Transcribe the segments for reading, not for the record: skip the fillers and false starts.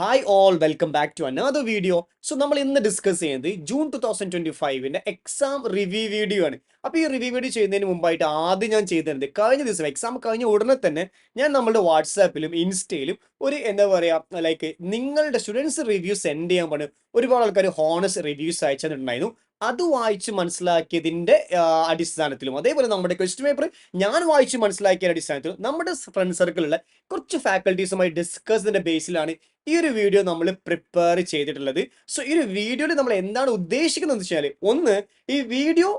Hi all, welcome back to another video. So നമ്മൾ ഇന്ന് discuss ചെയ്യുന്നത് ജൂൺ 2025 എക്സാം റിവ്യൂ വീഡിയോ ആണ്. അപ്പോൾ ഈ റിവ്യൂ വീഡിയോ ചെയ്യുന്നതിന് മുമ്പായിട്ട് ആദ്യം ഞാൻ ചെയ്തിരുന്നത് കഴിഞ്ഞ ദിവസം എക്സാം കഴിഞ്ഞ ഉടനെ തന്നെ ഞാൻ നമ്മുടെ വാട്സാപ്പിലും ഇൻസ്റ്റയിലും ഒരു എന്താ പറയുക ലൈക്ക് നിങ്ങളുടെ സ്റ്റുഡൻസ് റിവ്യൂ സെൻഡ് ചെയ്യാൻ പറഞ്ഞു ഒരുപാട് ആൾക്കാർ ഹോണസ്റ്റ് റിവ്യൂസ് അയച്ചിട്ടുണ്ടായിരുന്നു. അത് വായിച്ച് മനസ്സിലാക്കിയതിന്റെ അടിസ്ഥാനത്തിലും അതേപോലെ നമ്മുടെ ക്വസ്റ്റ്യൻ പേപ്പർ ഞാൻ വായിച്ച് മനസ്സിലാക്കിയ അടിസ്ഥാനത്തിലും നമ്മുടെ ഫ്രണ്ട് സർക്കിളിലെ കുറച്ച് ഫാക്കൽറ്റീസുമായി ഡിസ്കസിന്റെ ബേസിലാണ് ഈ ഒരു വീഡിയോ നമ്മൾ പ്രിപ്പയർ ചെയ്തിട്ടുള്ളത്. സോ ഈ ഒരു വീഡിയോയിൽ നമ്മൾ എന്താണ് ഉദ്ദേശിക്കുന്നത് വെച്ചാൽ ഒന്ന് ഈ റിവ്യൂ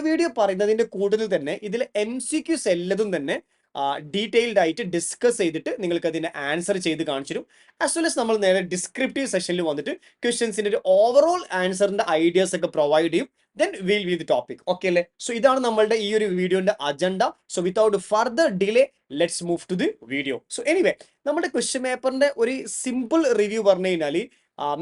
വീഡിയോ പറയുന്നതിന്റെ കൂടുതൽ തന്നെ ഇതിൽ MCQs എല്ലതും തന്നെ ഡീറ്റെയിൽഡ് ആയിട്ട് ഡിസ്കസ് ചെയ്തിട്ട് നിങ്ങൾക്ക് അതിന്റെ ആൻസർ ചെയ്ത് കാണിച്ചു തരും. ആസ് വെൽ എസ് നമ്മൾ നേരെ ഡിസ്ക്രിപ്റ്റീവ് സെഷനിൽ വന്നിട്ട് ക്വസ്റ്റ്യൻസിന്റെ ഒരു ഓവറോൾ ആൻസറിന്റെ ഐഡിയാസ് ഒക്കെ പ്രൊവൈഡ് ചെയ്യും. Then will be the topic. Okay അല്ലേ? സോ ഇതാണ് നമ്മളുടെ ഈ ഒരു വീഡിയോന്റെ agenda. So without further delay let's move to the video. So anyway നമ്മുടെ ക്വസ്റ്റ്യൻ പേപ്പറിന്റെ ഒരു സിമ്പിൾ റിവ്യൂ പറഞ്ഞു കഴിഞ്ഞാൽ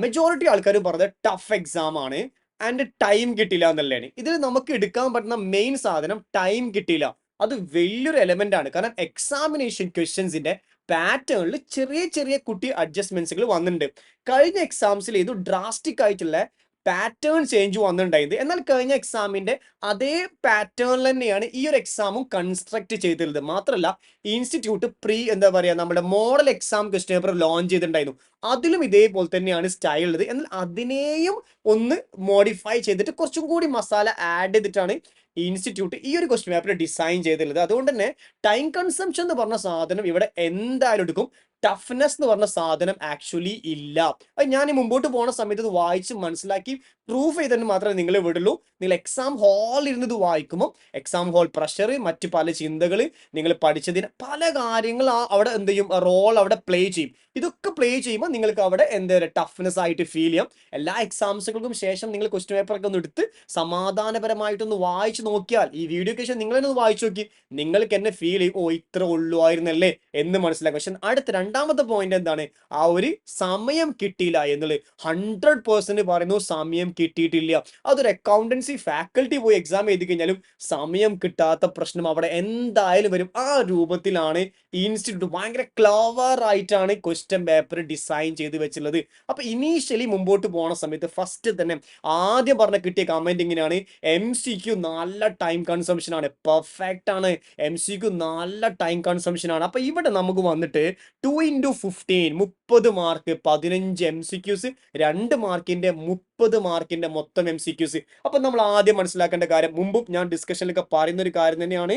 മെജോറിറ്റി ആൾക്കാരും പറഞ്ഞത് ടഫ് എക്സാം ആണ് ആൻഡ് ടൈം കിട്ടില്ല എന്നുള്ളതാണ്. ഇതിൽ നമുക്ക് എടുക്കാൻ പറ്റുന്ന മെയിൻ സാധനം ടൈം കിട്ടിയില്ല. അത് വലിയൊരു എലമെന്റ് ആണ്. കാരണം എക്സാമിനേഷൻ ക്വസ്റ്റ്യൻസിന്റെ പാറ്റേണിൽ ചെറിയ ചെറിയ കുട്ടി അഡ്ജസ്റ്റ്മെന്റ്സുകൾ വന്നിട്ടുണ്ട്. കഴിഞ്ഞ എക്സാംസിൽ ഇത് ഡ്രാസ്റ്റിക് ആയിട്ടുള്ള പാറ്റേൺ ചേഞ്ച് വന്നിട്ടുണ്ടായത്. എന്നാൽ കഴിഞ്ഞ എക്സാമിന്റെ അതേ പാറ്റേണിൽ തന്നെയാണ് ഈ ഒരു എക്സാമും കൺസ്ട്രക്ട് ചെയ്തിട്ടുള്ളത്. മാത്രമല്ല ഇൻസ്റ്റിറ്റ്യൂട്ട് എന്താ പറയുക നമ്മുടെ model exam question paper launch ചെയ്തിട്ടുണ്ടായിരുന്നു. അതിലും ഇതേപോലെ തന്നെയാണ് സ്റ്റൈൽ ഉള്ളത്. എന്നാൽ അതിനെയും ഒന്ന് മോഡിഫൈ ചെയ്തിട്ട് കുറച്ചും കൂടി മസാല ആഡ് ചെയ്തിട്ടാണ് ഇൻസ്റ്റിറ്റ്യൂട്ട് ഈ ഒരു ക്വസ്റ്റ്യൻ പേപ്പർ ഡിസൈൻ ചെയ്തിട്ടുള്ളത്. അതുകൊണ്ട് തന്നെ ടൈം കൺസംഷൻ എന്ന് പറഞ്ഞ സാധനം ഇവിടെ എന്തായാലും എടുക്കും. ടഫ്നെസ് എന്ന് പറഞ്ഞ സാധനം ആക്ച്വലി ഇല്ല. അത് ഞാൻ മുമ്പോട്ട് പോകുന്ന സമയത്ത് ഇത് വായിച്ച് മനസ്സിലാക്കി പ്രൂഫ് ചെയ്തിട്ട് മാത്രമേ നിങ്ങൾ വിടുള്ളൂ. നിങ്ങൾ എക്സാം ഹാളിൽ ഇരുന്ന് ഇത് വായിക്കുമ്പോൾ എക്സാം ഹാൾ പ്രഷർ, മറ്റു പല ചിന്തകൾ, നിങ്ങൾ പഠിച്ചതിന് പല കാര്യങ്ങൾ അവിടെ എന്ത് ചെയ്യും, റോൾ അവിടെ പ്ലേ ചെയ്യും. ഇതൊക്കെ പ്ലേ ചെയ്യുമ്പോൾ നിങ്ങൾക്ക് അവിടെ എന്താ പറയുക ടഫ്നെസ് ആയിട്ട് ഫീൽ ചെയ്യാം. എല്ലാ എക്സാംസുകൾക്കും ശേഷം നിങ്ങൾ ക്വസ്റ്റ്യൻ പേപ്പറൊക്കെ ഒന്ന് എടുത്ത് സമാധാനപരമായിട്ടൊന്ന് വായിച്ച് നോക്കിയാൽ ഈ വീഡിയോക്ക് ശേഷം നിങ്ങളെന്നെ ഒന്ന് വായിച്ചു നോക്കി നിങ്ങൾക്ക് എന്നെ ഫീൽ ചെയ്യും, ഓ ഇത്ര ഉള്ളുവായിരുന്നല്ലേ എന്ന് മനസ്സിലാക്കും. പക്ഷെ അടുത്ത രണ്ടാമത്തെ പോയിന്റ് എന്താണ്, ആ ഒരു സമയം കിട്ടിയില്ല എന്നുള്ളത് 100% പറയുന്നു. സമയം കിട്ടിയിട്ടില്ല. അതൊരു അക്കൗണ്ടൻസി ഫാക്കൽറ്റി പോയി എക്സാം എഴുതി കഴിഞ്ഞാലും സമയം കിട്ടാത്ത പ്രശ്നം അവിടെ എന്തായാലും വരും. ആ രൂപത്തിലാണ് ഇൻസ്റ്റിറ്റ്യൂട്ട് ഭയങ്കര ക്ലവർ ആയിട്ടാണ് ക്വസ്റ്റ്യൻ പേപ്പർ ഡിസൈൻ ചെയ്ത് വെച്ചിട്ടുള്ളത്. അപ്പൊ ഇനീഷ്യലി മുമ്പോട്ട് പോണ സമയത്ത് ഫസ്റ്റ് തന്നെ ആദ്യം പറഞ്ഞ കിട്ടിയ കമന്റ് ഇങ്ങനെയാണ്, MCQ നല്ല ടൈം കൺസംഷൻ ആണ്, പെർഫെക്റ്റ് ആണ്, MCQ നല്ല ടൈം കൺസംഷൻ ആണ്. അപ്പൊ ഇവിടെ നമുക്ക് വന്നിട്ട് 2x15 30 മാർക്ക് 15 MCQs, 2 മാർക്കിന്റെ 30 മാർക്കിന്റെ മൊത്തം MCQs. അപ്പൊ നമ്മൾ ആദ്യം മനസ്സിലാക്കേണ്ട കാര്യം, മുമ്പും ഞാൻ ഡിസ്കഷനിലൊക്കെ പറയുന്ന ഒരു കാര്യം തന്നെയാണ്,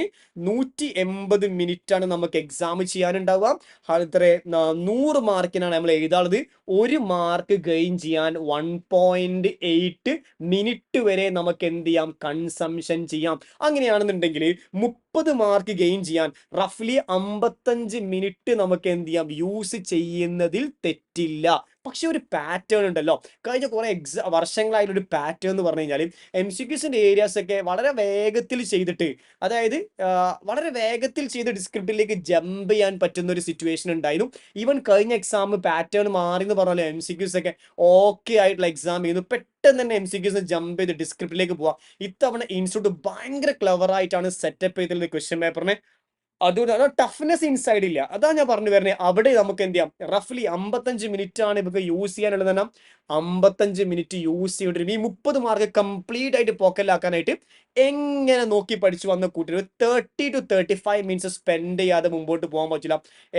180 മിനിറ്റ് ആണ് നമുക്ക് എക്സാം ചെയ്യാനുണ്ടാവുക. അത്ര 100 മാർക്കിനാണ് നമ്മൾ എഴുതാനുള്ളത്. 1 മാർക്ക് ഗെയിൻ ചെയ്യാൻ 1.8 മിനിറ്റ് വരെ നമുക്ക് എന്ത് ചെയ്യാം, കൺസംഷൻ ചെയ്യാം. അങ്ങനെയാണെന്നുണ്ടെങ്കിൽ 30 മാർക്ക് ഗെയിൻ ചെയ്യാൻ റഫ്ലി 55 മിനിറ്റ് നമുക്ക് എന്ത് ചെയ്യാം, യൂസ് ചെയ്യുന്നതിൽ തെറ്റില്ല. പക്ഷെ ഒരു പാറ്റേൺ ഉണ്ടല്ലോ, കഴിഞ്ഞ കുറെ വർഷങ്ങളായിട്ട് ഒരു പാറ്റേൺ എന്ന് പറഞ്ഞു കഴിഞ്ഞാൽ MCQസിന്റെ ഏരിയാസ് ഒക്കെ വളരെ വേഗത്തിൽ ചെയ്തിട്ട്, അതായത് വളരെ വേഗത്തിൽ ചെയ്ത് ഡിസ്ക്രിപ്റ്റിലേക്ക് ജമ്പ് ചെയ്യാൻ പറ്റുന്ന ഒരു സിറ്റുവേഷൻ ഉണ്ടായിരുന്നു. ഈവൻ കഴിഞ്ഞ എക്സാം പാറ്റേൺ മാറി എന്ന് പറഞ്ഞാൽ MCQs ഒക്കെ ഓക്കെ ആയിട്ടുള്ള എക്സാം ചെയ്യുന്നു, പെട്ടെന്ന് തന്നെ MCQs ജമ്പ് ചെയ്ത് ഡിസ്ക്രിപ്റ്റിലേക്ക് പോവാം. ഇത്തവണ ഇൻസ്റ്റിറ്റ്യൂട്ട് ഭയങ്കര ക്ലവർ ആയിട്ടാണ് സെറ്റപ്പ് ചെയ്തിട്ടുള്ളത് ക്വസ്റ്റ്യൻ പേപ്പറിനെ. അതുകൊണ്ട് ടഫ്നെസ് ഇൻസൈഡ് ഇല്ല. അതാ ഞാൻ പറഞ്ഞു വരുന്നത്. അവിടെ നമുക്ക് എന്ത് ചെയ്യാം, റഫ്ലി 55 മിനിറ്റ് ആണ് ഇവർക്ക് യൂസ് ചെയ്യാനുള്ളത്. തന്നെ 55 മിനിറ്റ് യൂസ് ചെയ്തിട്ട് ഈ 30 മാർക്ക് കംപ്ലീറ്റ് ആയിട്ട് പോക്കറ്റിലാക്കാനായിട്ട് എങ്ങനെ നോക്കി പഠിച്ചു വന്ന കൂട്ടി 30 to 35 മിനിറ്റ്സ് സ്പെൻഡ് ചെയ്യാതെ മുമ്പോട്ട് പോകാൻ പറ്റില്ല.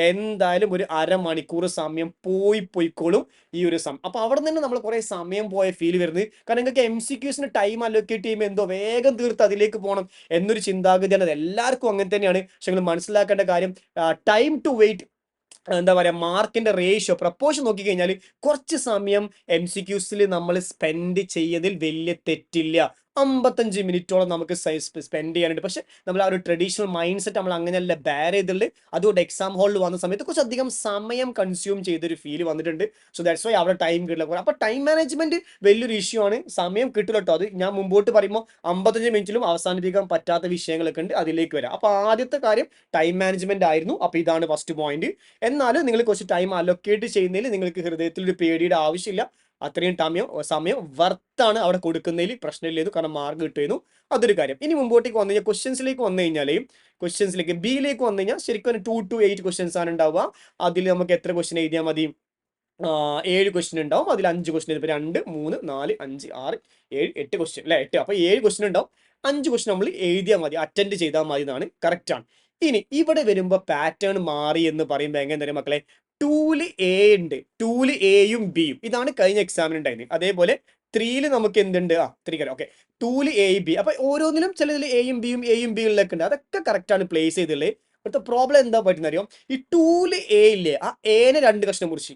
എന്തായാലും ഒരു അരമണിക്കൂർ സമയം പോയിക്കോളും ഈ ഒരു സമയം. അപ്പൊ അവിടെ നിന്ന് നമ്മൾ കുറെ സമയം പോയ ഫീൽ വരുന്നത്. കാരണം നിങ്ങൾക്ക് MCQസിന് ടൈം അലോക്കേറ്റ് ചെയ്യുമ്പോൾ എന്തോ വേഗം തീർത്ത് അതിലേക്ക് പോകണം എന്നൊരു ചിന്താഗതിയാണ്. അത് എല്ലാവർക്കും അങ്ങനെ തന്നെയാണ്. പക്ഷെ നിങ്ങൾ മനസ്സിലാക്കേണ്ട കാര്യം, ടൈം ടു വെയിറ്റ് എന്താ പറയുക മാർക്കിന്റെ റേഷ്യോ പ്രപ്പോർഷൻ നോക്കിക്കഴിഞ്ഞാൽ കുറച്ച് സമയം MCQസിൽ നമ്മൾ സ്പെൻഡ് ചെയ്യതിൽ വലിയ തെറ്റില്ല. 55 മിനിറ്റോളം നമുക്ക് സ്പെൻഡ് ചെയ്യാനുണ്ട്. പക്ഷെ നമ്മൾ ആ ഒരു ട്രഡീഷണൽ മൈൻഡ് സെറ്റ് നമ്മൾ അങ്ങനെയല്ല ബെയർ ചെയ്തിട്ടുള്ളത്. അതുകൊണ്ട് എക്സാം ഹാളിൽ വന്ന സമയത്ത് കുറച്ചധികം സമയം കൺസ്യൂം ചെയ്തൊരു ഫീൽ വന്നിട്ടുണ്ട്. സോ ദാറ്റ്സ് വൈ അവിടെ ടൈം കിട്ടില്ല. അപ്പൊ ടൈം മാനേജ്മെന്റ് വലിയൊരു ഇഷ്യൂ ആണ്. സമയം കിട്ടില്ല കേട്ടോ. അത് ഞാൻ മുമ്പോട്ട് പറയുമ്പോൾ 55 മിനിറ്റിലും അവസാനിപ്പിക്കാൻ പറ്റാത്ത വിഷയങ്ങളൊക്കെ ഉണ്ട്, അതിലേക്ക് വരാം. അപ്പൊ ആദ്യത്തെ കാര്യം ടൈം മാനേജ്മെന്റ് ആയിരുന്നു. അപ്പൊ ഇതാണ് ഫസ്റ്റ് പോയിന്റ്. എന്നാലും നിങ്ങൾ കുറച്ച് ടൈം അലൊക്കേറ്റ് ചെയ്യുന്നതിൽ നിങ്ങൾക്ക് ഹൃദയത്തിൽ ഒരു പേടിയുടെ ആവശ്യമില്ല. അത്രയും സമയം വർത്താണ് അവിടെ കൊടുക്കുന്നതിൽ പ്രശ്നമില്ലായിരുന്നു. കാരണം മാർക്ക് കിട്ടുമായിരുന്നു. അതൊരു കാര്യം. ഇനി മുമ്പോട്ടേക്ക് വന്നു കഴിഞ്ഞാൽ ക്വസ്റ്റ്യൻസിലേക്ക് ബിയിലേക്ക് വന്നു കഴിഞ്ഞാൽ ശരിക്കും 2 to 8 ക്വസ്റ്റ്യൻസ് ആണ് ഉണ്ടാവുക. അതിൽ നമുക്ക് എത്ര ക്വസ്റ്റ്യൻ എഴുതിയാൽ മതി, 7 ക്വസ്റ്റ്യൻ ഉണ്ടാവും. അതിൽ 5 ക്വസ്റ്റ്യൻ ഇപ്പോൾ 2, 3, 4, 5, 6, 7, 8 ക്വസ്റ്റ്യൻ അല്ലേ? 8 അപ്പോൾ 7 ക്വസ്റ്റ്യൻ ഉണ്ടാവും. 5 ക്വസ്റ്റ്യൻ നമ്മൾ എഴുതിയാൽ മതി, അറ്റൻഡ് ചെയ്താൽ മതി എന്നാണ്. കറക്റ്റ് ആണ്. ഇനി ഇവിടെ വരുമ്പോൾ പാറ്റേൺ മാറി എന്ന് പറയുമ്പോൾ എങ്ങനെ തരും മക്കളെ? ടൂല് എ ഉണ്ട്, ടൂല് എയും ബിയും, ഇതാണ് കഴിഞ്ഞ എക്സാമിന് ഉണ്ടായിരുന്നത്. അതേപോലെ 3ല് നമുക്ക് എന്തുണ്ട്? 3 ഓക്കെ, ടൂല് എ ബി. അപ്പൊ ഓരോന്നിലും ചിലതിൽ എയും ബിയിലൊക്കെ ഉണ്ട്. അതൊക്കെ കറക്റ്റ് ആണ് പ്ലേസ് ചെയ്തുള്ളത്. ഇവിടുത്തെ പ്രോബ്ലം എന്താ പറ്റുന്ന അറിയോ? ഈ ടൂല് എ ഇല്ലേ, ആ എനെ 2 കഷ്ണം മുറിച്ച്.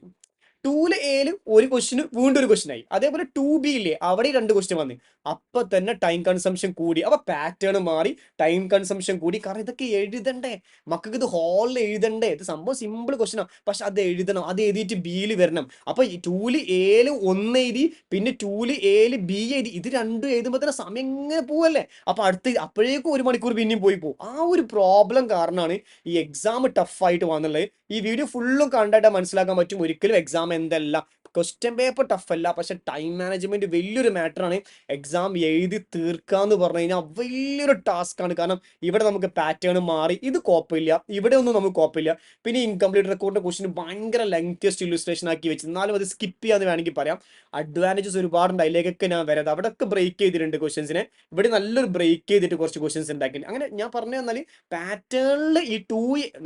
ടൂല് എയിൽ ഒരു ക്വസ്റ്റിന് വീണ്ടും ഒരു ക്വസ്റ്റൻ ആയി. അതേപോലെ 2B ഇല്ലേ, അവിടെ 2 ക്വസ്റ്റ്യൻ വന്നു. അപ്പൊ തന്നെ ടൈം കൺസംഷൻ കൂടി. അപ്പൊ പാറ്റേൺ മാറി, ടൈം കൺസംഷൻ കൂടി. കാരണം ഇതൊക്കെ എഴുതണ്ടേ മക്കൾക്ക്, ഇത് ഹോളിൽ എഴുതണ്ടേ? ഇത് സംഭവം സിമ്പിൾ ക്വസ്റ്റൻ ആണ്, പക്ഷെ അത് എഴുതണം. അത് എഴുതിയിട്ട് ബിയിൽ വരണം. അപ്പൊ ഈ ടൂല് എയിൽ 1 എഴുതി, പിന്നെ ടൂല് എയിൽ ബി എഴുതി. ഇത് രണ്ടും എഴുതുമ്പോൾ തന്നെ സമയം എങ്ങനെ പോവല്ലേ? അപ്പൊ അപ്പോഴേക്കും 1 മണിക്കൂർ പിന്നെയും പോയി പോകും. ആ ഒരു പ്രോബ്ലം കാരണമാണ് ഈ എക്സാം ടഫായിട്ട് വന്നുള്ളത്. ഈ വീഡിയോ ഫുള്ളും കണ്ടിട്ട് മനസ്സിലാക്കാൻ പറ്റും ഒരിക്കലും എക്സാം എന്തല്ല, ക്വസ്റ്റ്യൻ പേപ്പർ ടഫ് അല്ല, പക്ഷെ ടൈം മാനേജ്മെന്റ് വലിയൊരു മാറ്ററാണ്. എക്സാം എഴുതി തീർക്കുക എന്ന് പറഞ്ഞു കഴിഞ്ഞാൽ വലിയൊരു ടാസ്ക് ആണ്. കാരണം ഇവിടെ നമുക്ക് പാറ്റേൺ മാറി, ഇത് കുഴപ്പമില്ല, ഇവിടെ ഒന്നും നമുക്ക് കുഴപ്പമില്ല. പിന്നെ ഇൻകംപ്ലീറ്റ് റെക്കോർഡിന്റെ ക്വസ്റ്റ്യൻ ഭയങ്കര ലെങ്തിയസ്റ്റ് ഇല്ലുസ്ട്രേഷൻ ആക്കി വെച്ച്, എന്നാലും അത് സ്കിപ്പ് ചെയ്യാന്ന് വേണമെങ്കിൽ പറയാം. അഡ്വാൻറ്റേജസ് ഒരുപാടുണ്ട്, അതിലേക്കൊക്കെ ഞാൻ വരാം. അവിടെയൊക്കെ ബ്രേക്ക് ചെയ്തിട്ടുണ്ട് ക്വസ്റ്റ്യൻസിനെ. ഇവിടെ നല്ലൊരു ബ്രേക്ക് ചെയ്തിട്ട് കുറച്ച് ക്വസ്റ്റ്യൻസ് ഉണ്ടാക്കിയിട്ടുണ്ട്. അങ്ങനെ ഞാൻ പറഞ്ഞു തന്നാൽ പാറ്റേണിൽ ഈ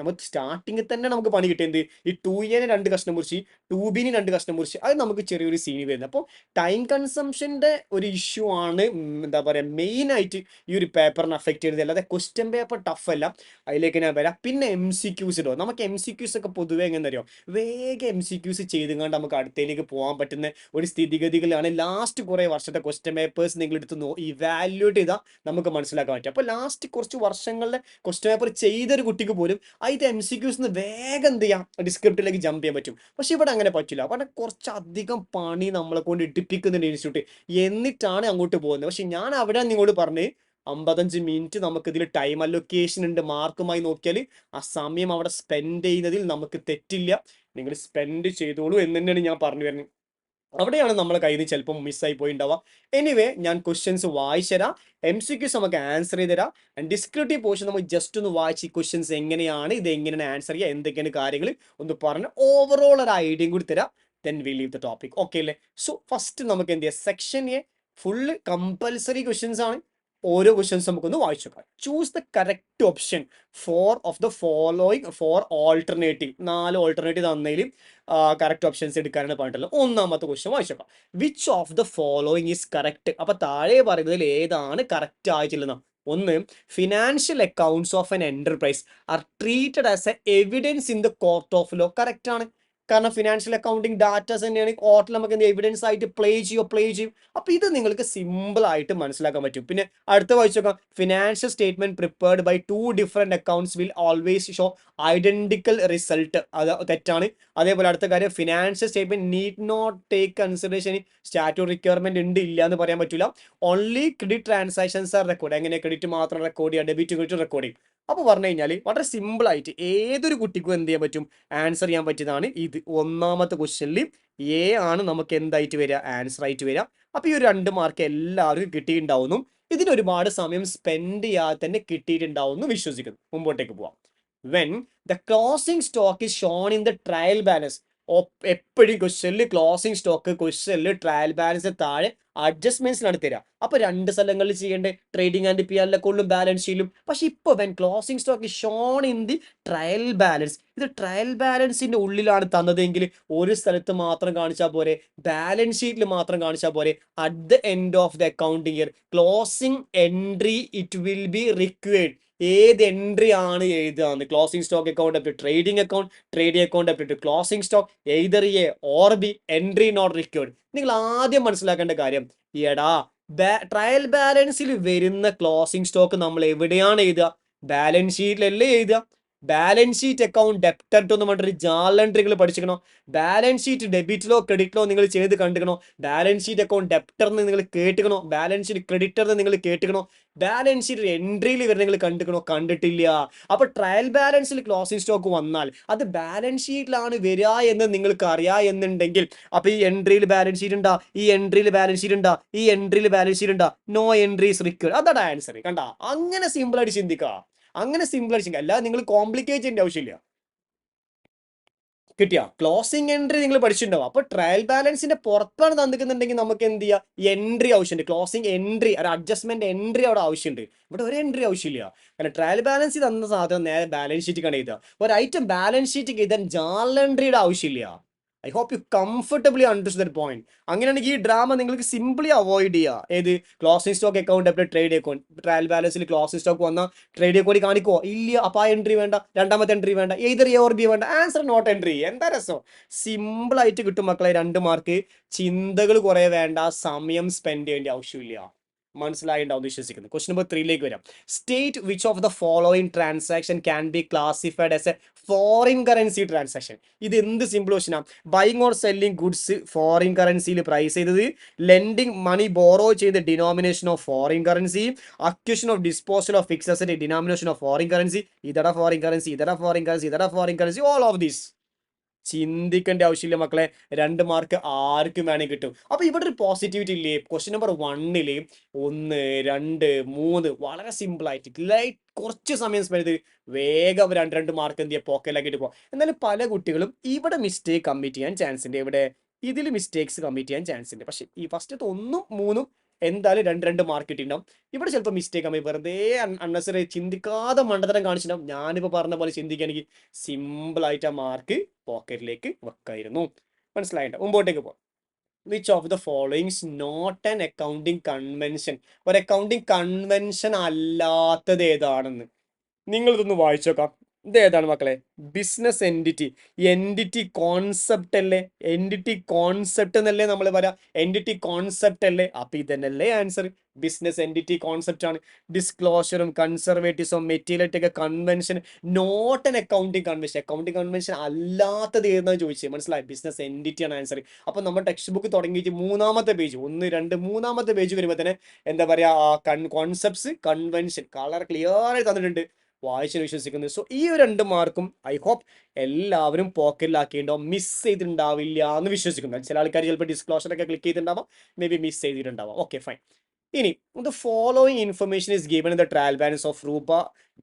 നമുക്ക് സ്റ്റാർട്ടിങ്ങിൽ തന്നെ നമുക്ക് പണി കിട്ടിയത് ഈ 2A 2 കഷ്ണം മുറിച്ച്, 2B 2 കഷ്ണം മുറിച്ച്, അത് നമുക്ക് ചെറിയൊരു സീനി വരുന്നത്. അപ്പോൾ ടൈം കൺസംഷന്റെ ഒരു ഇഷ്യൂ ആണ് എന്താ പറയുക മെയിൻ ആയിട്ട് ഈ ഒരു പേപ്പറിനെ അഫക്ട് ചെയ്യുന്നത്. അല്ലാതെ ക്വസ്റ്റ്യൻ പേപ്പർ ടഫ് അല്ല, അതിലേക്ക് ഞാൻ വരാം. പിന്നെ MCQs ഇടോ, നമുക്ക് MCQs ഒക്കെ പൊതുവെ എങ്ങനെ അറിയോ, വേഗം MCQs ചെയ്തുകൊണ്ട് നമുക്ക് അടുത്തതിലേക്ക് പോകാൻ പറ്റുന്ന ഒരു സ്ഥിതിഗതികളാണ്. ലാസ്റ്റ് കുറേ വർഷത്തെ ക്വസ്റ്റ്യൻ പേപ്പേഴ്സ് നിങ്ങൾ എടുത്ത് ഇവാലുവേറ്റ് ചെയ്താൽ നമുക്ക് മനസ്സിലാക്കാൻ പറ്റും. അപ്പോൾ ലാസ്റ്റ് കുറച്ച് വർഷങ്ങളിലെ ക്വസ്റ്റ്യൻ പേപ്പർ ചെയ്തൊരു കുട്ടിക്ക് പോലും അതിന്റെ MCQs വേഗം എന്ത് ചെയ്യാം, ഡിസ്ക്രിപ്റ്റിലേക്ക് ജമ്പ് ചെയ്യാൻ പറ്റും. പക്ഷെ ഇവിടെ അങ്ങനെ പറ്റില്ല. അവിടെ കുറച്ചധികം പണി നമ്മളെ കൊണ്ട് ഇടിപ്പിക്കുന്നുണ്ട് ഇൻസ്റ്റിറ്റ്യൂട്ട്, എന്നിട്ടാണ് അങ്ങോട്ട് പോകുന്നത്. പക്ഷെ ഞാൻ അവിടെ നിങ്ങളോട് പറഞ്ഞ് 55 മിനിറ്റ് നമുക്ക് ഇതിൽ ടൈം അലൊക്കേഷൻ ഉണ്ട്. മാർക്കുമായി നോക്കിയാൽ ആ സമയം അവിടെ സ്പെൻഡ് ചെയ്യുന്നതിൽ നമുക്ക് തെറ്റില്ല. നിങ്ങൾ സ്പെൻഡ് ചെയ്തോളൂ എന്ന് തന്നെയാണ് ഞാൻ പറഞ്ഞു വരുന്നത്. അവിടെയാണ് നമ്മളെ കയ്യിൽ നിന്ന് ചിലപ്പോൾ മിസ്സായി പോയിണ്ടാവുക. എനിവേ ഞാൻ ക്വസ്റ്റ്യൻസ് വായിച്ചു തരാം, MCQs നമുക്ക് ആൻസർ ചെയ്ത് തരാം. ആൻഡ് ഡിസ്ക്രിപ്റ്റീവ് പോർഷൻ നമുക്ക് ജസ്റ്റ് ഒന്ന് വായിച്ച് ഈ ക്വസ്റ്റ്യൻസ് എങ്ങനെയാണ്, ഇത് എങ്ങനെയാണ് ആൻസർ ചെയ്യുക, എന്തൊക്കെയാണ് കാര്യങ്ങൾ ഒന്ന് പറഞ്ഞ് ഓവറോൾ ഒരു ഐഡിയയും കൂടി തരാം. Then we leave the topic. Okay അല്ലേ? സോ ഫസ്റ്റ് നമുക്ക് എന്ത് ചെയ്യാം, section A full compulsory questions ആണ്. ഓരോ ക്വസ്റ്റ്യൻസ് നമുക്കൊന്ന് വായിച്ചു നോക്കാം. Choose the correct option four of the following four alternative. 4 alternative തന്നതിൽ കറക്റ്റ് ഓപ്ഷൻസ് എടുക്കാനാണ് പറഞ്ഞിട്ടുള്ളത്. ഒന്നാമത്തെ ക്വസ്റ്റ്യൻ വായിച്ചു നോക്കാം. Which of the following is correct. അപ്പൊ താഴെ പറയുന്നതിൽ ഏതാണ് കറക്റ്റ് ആയിട്ടുള്ളത്? ഒന്ന്, financial accounts of an enterprise are treated as A evidence in the court of law. Correct ആണ്. കാരണം ഫിനാൻഷ്യൽ അക്കൗണ്ടിങ് ഡാറ്റാസ് തന്നെയാണ് കോർട്ടിൽ നമുക്ക് എന്ത് എവിഡൻസ് ആയിട്ട് പ്ലേ ചെയ്യും. അപ്പൊ ഇത് നിങ്ങൾക്ക് സിമ്പിൾ ആയിട്ട് മനസ്സിലാക്കാൻ പറ്റും. പിന്നെ അടുത്ത വായിച്ചു നോക്കാം. Financial statement prepared by 2 different accounts will always show identical result. അത് തെറ്റാണ്. അതേപോലെ അടുത്ത കാര്യം, financial statement need not take consideration statutory requirement ഉണ്ട്, ഇല്ല എന്ന് പറയാൻ പറ്റില്ല. Only credit transactions are record. എങ്ങനെ ക്രെഡിറ്റ് മാത്രം റെക്കോർഡ് ചെയ്യുക, ഡെബിറ്റ് ക്രെഡിറ്റ് റെക്കോർഡ് ചെയ്യും. അപ്പോൾ പറഞ്ഞു കഴിഞ്ഞാൽ വളരെ സിമ്പിൾ ആയിട്ട് ഏതൊരു കുട്ടിക്കും എന്ത് ചെയ്യാൻ പറ്റും, ആൻസർ ചെയ്യാൻ പറ്റിയതാണ് ഇത്. ഒന്നാമത്തെ ക്വസ്റ്റ്യനിൽ എ ആണ് നമുക്ക് എന്തായിട്ട് വരിക, ആൻസർ ആയിട്ട് വരിക. അപ്പൊ ഈ ഒരു 2 മാർക്ക് എല്ലാവർക്കും കിട്ടിയിട്ടുണ്ടാവുന്നു. ഇതിന് ഒരുപാട് സമയം സ്പെൻഡ് ചെയ്യാതെ തന്നെ കിട്ടിയിട്ടുണ്ടാവുമെന്ന് വിശ്വസിക്കുന്നു. മുമ്പോട്ടേക്ക് പോവാം. When the closing stock is shown in the trial balance. എപ്പോഴും ക്വസ്റ്റ്യനിൽ ക്ലോസിംഗ് സ്റ്റോക്ക്, ക്വസ്റ്റ്യനിൽ ട്രയൽ ബാലൻസ് താഴെ അഡ്ജസ്റ്റ്മെന്റ്സിലാണ് തരിക. അപ്പൊ 2 സ്ഥലങ്ങളിൽ ചെയ്യേണ്ടത് ട്രേഡിംഗ് ആൻഡ് PL അക്കൗണ്ടിലും ബാലൻസ് ഷീറ്റിലും. പക്ഷെ ഇപ്പൊ when closing stock is Sean in the trial balance, ഇത് ട്രയൽ ബാലൻസിന്റെ ഉള്ളിലാണ് തന്നതെങ്കിൽ ഒരു സ്ഥലത്ത് മാത്രം കാണിച്ചാൽ പോരെ, ബാലൻസ് ഷീറ്റിൽ മാത്രം കാണിച്ചാൽ പോരെ. At the end of the accounting year closing entry it will be required. ഏത് എൻട്രി ആണ് എഴുതുക? Closing stock account up to trading account up to closing stock, either A or B, entry not required. നിങ്ങൾ ആദ്യം മനസ്സിലാക്കേണ്ട കാര്യം, എടാ trial ബാലൻസിൽ വരുന്ന closing stock നമ്മൾ എവിടെയാണ് എഴുതുക? ബാലൻസ് ഷീറ്റിലല്ലേ എഴുതുക? ബാലൻസ് ഷീറ്റ് അക്കൗണ്ട് ഡെപ്റ്റർ എന്ന് പറഞ്ഞിട്ട് ജേർണൽ എൻട്രികൾ പഠിച്ചിക്കണോ? ബാലൻസ് ഷീറ്റ് ഡെബിറ്റിലോ ക്രെഡിറ്റിലോ നിങ്ങൾ ചെയ്ത് കണ്ടുക്കണോ? ബാലൻസ് ഷീറ്റ് അക്കൗണ്ട് ഡെപ്റ്റർ എന്ന് നിങ്ങൾ കേട്ടുക്കണോ? ബാലൻസ് ഷീറ്റ് ക്രെഡിറ്റർ എന്ന് നിങ്ങൾ കേട്ടുക്കണോ? ബാലൻസ് ഷീറ്റ് എൻട്രിയിൽ വരെ നിങ്ങൾ കണ്ടുക്കണോ? കണ്ടിട്ടില്ല. അപ്പൊ ട്രയൽ ബാലൻസിൽ ക്ലോസിംഗ് സ്റ്റോക്ക് വന്നാൽ അത് ബാലൻസ് ഷീറ്റിലാണ് വരിക എന്ന് നിങ്ങൾക്ക് അറിയാം എന്നുണ്ടെങ്കിൽ, അപ്പൊ ഈ എൻട്രിയിൽ ബാലൻസ് ഷീറ്റ് ഉണ്ടാ, ഈ എൻട്രിയിൽ ബാലൻസ് ഷീറ്റ് ഉണ്ടാ, ഈ എൻട്രിയിൽ ബാലൻസ് ഷീറ്റ് ഉണ്ടാ, നോ എൻട്രീസ് റിക്വയർഡ്. അതാണ് ആൻസർ. കണ്ട, അങ്ങനെ സിമ്പിൾ ആയിട്ട് ചിന്തിക്കുക. അങ്ങനെ സിമ്പിൾ ആയിട്ട് ചിന്തിക്കുക, അല്ലാതെ നിങ്ങൾ കോംപ്ലിക്കേറ്റ് ചെയ്യേണ്ട ആവശ്യമില്ല. കിട്ടിയ ക്ലോസിംഗ് എൻട്രി നിങ്ങൾ പഠിച്ചിട്ടുണ്ടാവും. അപ്പോൾ ട്രയൽ ബാലൻസിന്റെ പുറത്താണ് തന്നിക്കുന്നുണ്ടെങ്കിൽ നമുക്ക് എന്ത് ചെയ്യാം, എൻട്രി ആവശ്യമുണ്ട്. ക്ലോസിംഗ് എൻട്രി, ഒരു അഡ്ജസ്റ്റ്മെന്റ് എൻട്രി അവിടെ ആവശ്യമുണ്ട്. ഇവിടെ ഒരു എൻട്രി ആവശ്യമില്ല. കാരണം ട്രയൽ ബാലൻസ് തന്ന സാധനം നേരെ ബാലൻസ് ഷീറ്റ് കണ്ടെയ്തുക. ഒരു ഐറ്റം ബാലൻസ് ഷീറ്റ് എഴുതാൻ ജേർണൽ എൻട്രിയുടെ ആവശ്യമില്ല. I hope you comfortably understand that point. അങ്ങനെയാണെങ്കിൽ ഈ ഡ്രാമ നിങ്ങൾക്ക് സിംപ്ലി അവോയ്ഡ് ചെയ്യുക. ഏത് ക്ലോസിംഗ് സ്റ്റോക്ക് അക്കൗണ്ട് എപ്പോഴും ട്രേഡ് അക്കൗണ്ട് ട്രയൽ ബാലൻസിൽ ക്ലോസിംഗ് സ്റ്റോക്ക് വന്നാൽ ട്രേഡ് അക്കൗണ്ട് കാണിക്കുമോ? ഇല്ല. അപ്പോൾ ആ എൻട്രി വേണ്ട, രണ്ടാമത്തെ എൻട്രി വേണ്ട, ഏതൊരു എ ഓർ ബി വേണ്ട, ആൻസർ നോട്ട് എൻട്രി. എന്താ രസം, സിമ്പിൾ ആയിട്ട് കിട്ടും മക്കളെ. 2 മാർക്ക്. ചിന്തകൾ കുറേ വേണ്ട, സമയം സ്പെൻഡ് ചെയ്യേണ്ട ആവശ്യമില്ല. മനസ്സിലായിട്ടുണ്ടാവും വിശ്വസിക്കുന്നു. ക്വസ്റ്റ്യൻ നമ്പർ 3ലേക്ക് വരാം. State which of the following transaction can be classified as a foreign currency transaction. ഇത് എന്ത് സിമ്പിൾ ക്വസ്റ്റ്യനാണ്. Buying or selling goods foreign കറൻസിയിൽ പ്രൈസ് ചെയ്തത്, ലെൻഡിങ് മണി ബോറോ ചെയ്ത് denomination of foreign currency, acquisition of disposal of fix asset denomination of foreign currency, ഇതട foreign currency, ഇതട foreign currency, ഇതട foreign currency, all of these. ചിന്തിക്കേണ്ട ആവശ്യമില്ല മക്കളെ. 2 mark ആർക്കും വേണമെങ്കിൽ കിട്ടും. അപ്പൊ ഇവിടെ ഒരു പോസിറ്റിവിറ്റി ഇല്ലേ? ക്വസ്റ്റ്യൻ നമ്പർ 1 1, 2, 3 വളരെ സിമ്പിൾ ആയിട്ട് ലൈറ്റ് കുറച്ച് സമയം സ്പെൻഡ് ചെയ്ത് വേഗം 2 മാർക്ക് എന്ത് ചെയ്യുക, പോക്കറ്റിലാക്കിയിട്ട് പോകും. എന്നാലും പല കുട്ടികളും ഇവിടെ മിസ്റ്റേക്ക് കമ്മിറ്റ് ചെയ്യാൻ ചാൻസ് ഉണ്ട്. ഇവിടെ ഇതിൽ മിസ്റ്റേക്സ് കമ്മിറ്റ് ചെയ്യാൻ ചാൻസ് ഉണ്ട്. പക്ഷെ ഈ ഫസ്റ്റത്തെ 1ഉം 3ഉം എന്തായാലും 2 മാർക്ക് കിട്ടിയിട്ടുണ്ടാവും. ഇവിടെ ചിലപ്പോൾ മിസ്റ്റേക്ക് ആകുമ്പോൾ വെറുതെ അൺനെസറി ചിന്തിക്കാതെ മണ്ടത്തരം കാണിച്ചിട്ടുണ്ടാവും. ഞാനിപ്പോൾ പറഞ്ഞ പോലെ ചിന്തിക്കുകയാണെങ്കിൽ സിമ്പിൾ ആയിട്ട് ആ മാർക്ക് പോക്കറ്റിലേക്ക് വെക്കായിരുന്നു. മനസ്സിലായിട്ട് മുമ്പോട്ടേക്ക് പോകാം. Which of the followings not an accounting convention. ഒരു അക്കൗണ്ടിങ് കൺവെൻഷൻ അല്ലാത്തത് ഏതാണെന്ന് നിങ്ങൾ ഇതൊന്ന് വായിച്ചു നോക്കാം. ഇത് ഏതാണ് മക്കളെ? Business entity. എൻറ്റിറ്റി കോൺസെപ്റ്റ് അല്ലേ? എൻറ്റിറ്റി കോൺസെപ്റ്റ് എന്നല്ലേ നമ്മൾ പറയാം. എൻറ്റിറ്റി കോൺസെപ്റ്റ് അല്ലേ? അപ്പൊ ഇതന്നല്ലേ ആൻസർ. ബിസിനസ് എൻറ്റിറ്റി കോൺസെപ്റ്റ് ആണ്. ഡിസ്ക്ലോഷറും കൺസർവേറ്റീവ്സും മെറ്റീരിയലൊക്കെ convention, not an accounting convention. Accounting convention അല്ലാത്തത് ഏതെന്നാണ് ചോദിച്ചത്. മനസ്സിലായി? ബിസിനസ് എൻറ്റിറ്റി ആണ് ആൻസർ. അപ്പൊ നമ്മുടെ ടെക്സ്റ്റ് ബുക്ക് തുടങ്ങിയിട്ട് 3ാമത്തെ പേജ് 1, 2, 3ാമത്തെ പേജ് വരുമ്പോൾ തന്നെ എന്താ പറയാ, കോൺസെപ്റ്റ്സ് കൺവെൻഷൻ കളർ ക്ലിയർ ആയി തന്നിട്ടുണ്ട്. വായിച്ച് വിശ്വസിക്കുന്നത്. സോ ഈ 2 മാർക്കും ഐ ഹോപ്പ് എല്ലാവരും പോക്കറ്റിലാക്കിയിട്ടുണ്ടാവും, മിസ് ചെയ്തിട്ടുണ്ടാവില്ല എന്ന് വിശ്വസിക്കുന്നു. ചില ആൾക്കാർ ചിലപ്പോൾ ഡിസ്ക്ലോഷർ ഒക്കെ ക്ലിക്ക് ചെയ്തിട്ടുണ്ടാവാം, മേ ബി മിസ് ചെയ്തിട്ടുണ്ടാവാം. Okay fine. ഇനി the following information is given in the trial balance of Rupa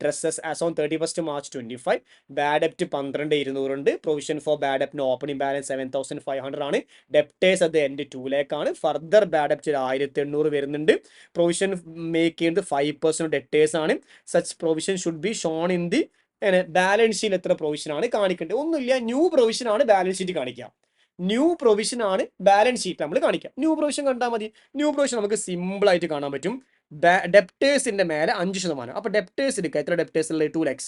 dresses as on 31st March 25. Bad ഡെപ്റ്റ് 12,200 ഉണ്ട്. പ്രൊവിഷൻ ഫോർ ബാഡ് ഡെപ്റ്റിന് ഓപ്പണിംഗ് ബാലൻസ് 7,500 ആണ്. ഡെപ്റ്റേഴ്സ് അറ്റ് എൻഡ് 2 lakh ആണ്. Further bad ഡെപ്റ്റ് 1,800 വരുന്നുണ്ട്. Provision make ചെയ്യുന്നത് 5% debtors ആണ്. Such provision should be shown in the balance sheet. എത്ര പ്രൊവിഷൻ ആണ് കാണിക്കേണ്ടത്? ഒന്നുമില്ല, ന്യൂ പ്രൊവിഷൻ ആണ് ബാലൻസ് ഷീറ്റ് കാണിക്കുക. ന്യൂ പ്രൊവിഷൻ ആണ് ബാലൻസ് ഷീറ്റ് നമ്മൾ കാണിക്കുക. ന്യൂ പ്രൊവിഷൻ കണ്ടാൽ മതി. ന്യൂ പ്രൊവിഷൻ നമുക്ക് സിമ്പിൾ ആയിട്ട് കാണാൻ പറ്റും. ഡെപ്റ്റേഴ്സിന്റെ മേലെ 5%. അപ്പൊ ഡെപ്റ്റേഴ്സ് എടുക്കുക. എത്ര ഡെപ്റ്റേഴ്സ് ഉള്ളത്? 2 lakhs.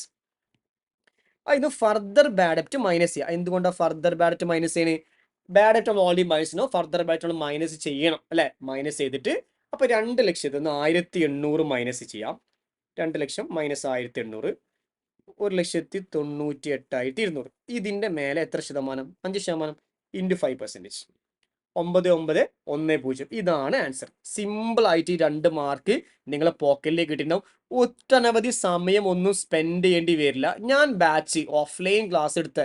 ഇത് ഫർദർ ബാഡ് ഡെപ്റ്റ് മൈനസ് ചെയ്യുക. എന്തുകൊണ്ടാണ് ഫർദർ ബാഡ് ഡെപ്റ്റ് മൈനസ് ചെയ്യുന്നത്? ബാഡ് ഡെപ്റ്റ് നമ്മൾ ഓൾറെഡി മൈനസ് ചെയ്യണം, ഫർദർ ബാഡ് ഡെപ്റ്റ് മൈനസ് ചെയ്യണം അല്ലെ? മൈനസ് ചെയ്തിട്ട് അപ്പൊ 2 ലക്ഷത്തിൽ നിന്ന് 1,800 മൈനസ് ചെയ്യാം. 2 ലക്ഷം മൈനസ് 1,800, 1,98,200. ഇതിന്റെ മേലെ എത്ര ശതമാനം? 5% ഇൻറ്റു 5%. 9,910. ഇതാണ് ആൻസർ. സിമ്പിൾ ആയിട്ട് ഈ 2 മാർക്ക് നിങ്ങളെ പോക്കറ്റിലേക്ക് കിട്ടിയിട്ടുണ്ടാവും. ഒട്ടനവധി സമയം ഒന്നും സ്പെൻഡ് ചെയ്യേണ്ടി വരില്ല. ഞാൻ ബാച്ച് ഓഫ്ലൈൻ ക്ലാസ് എടുത്ത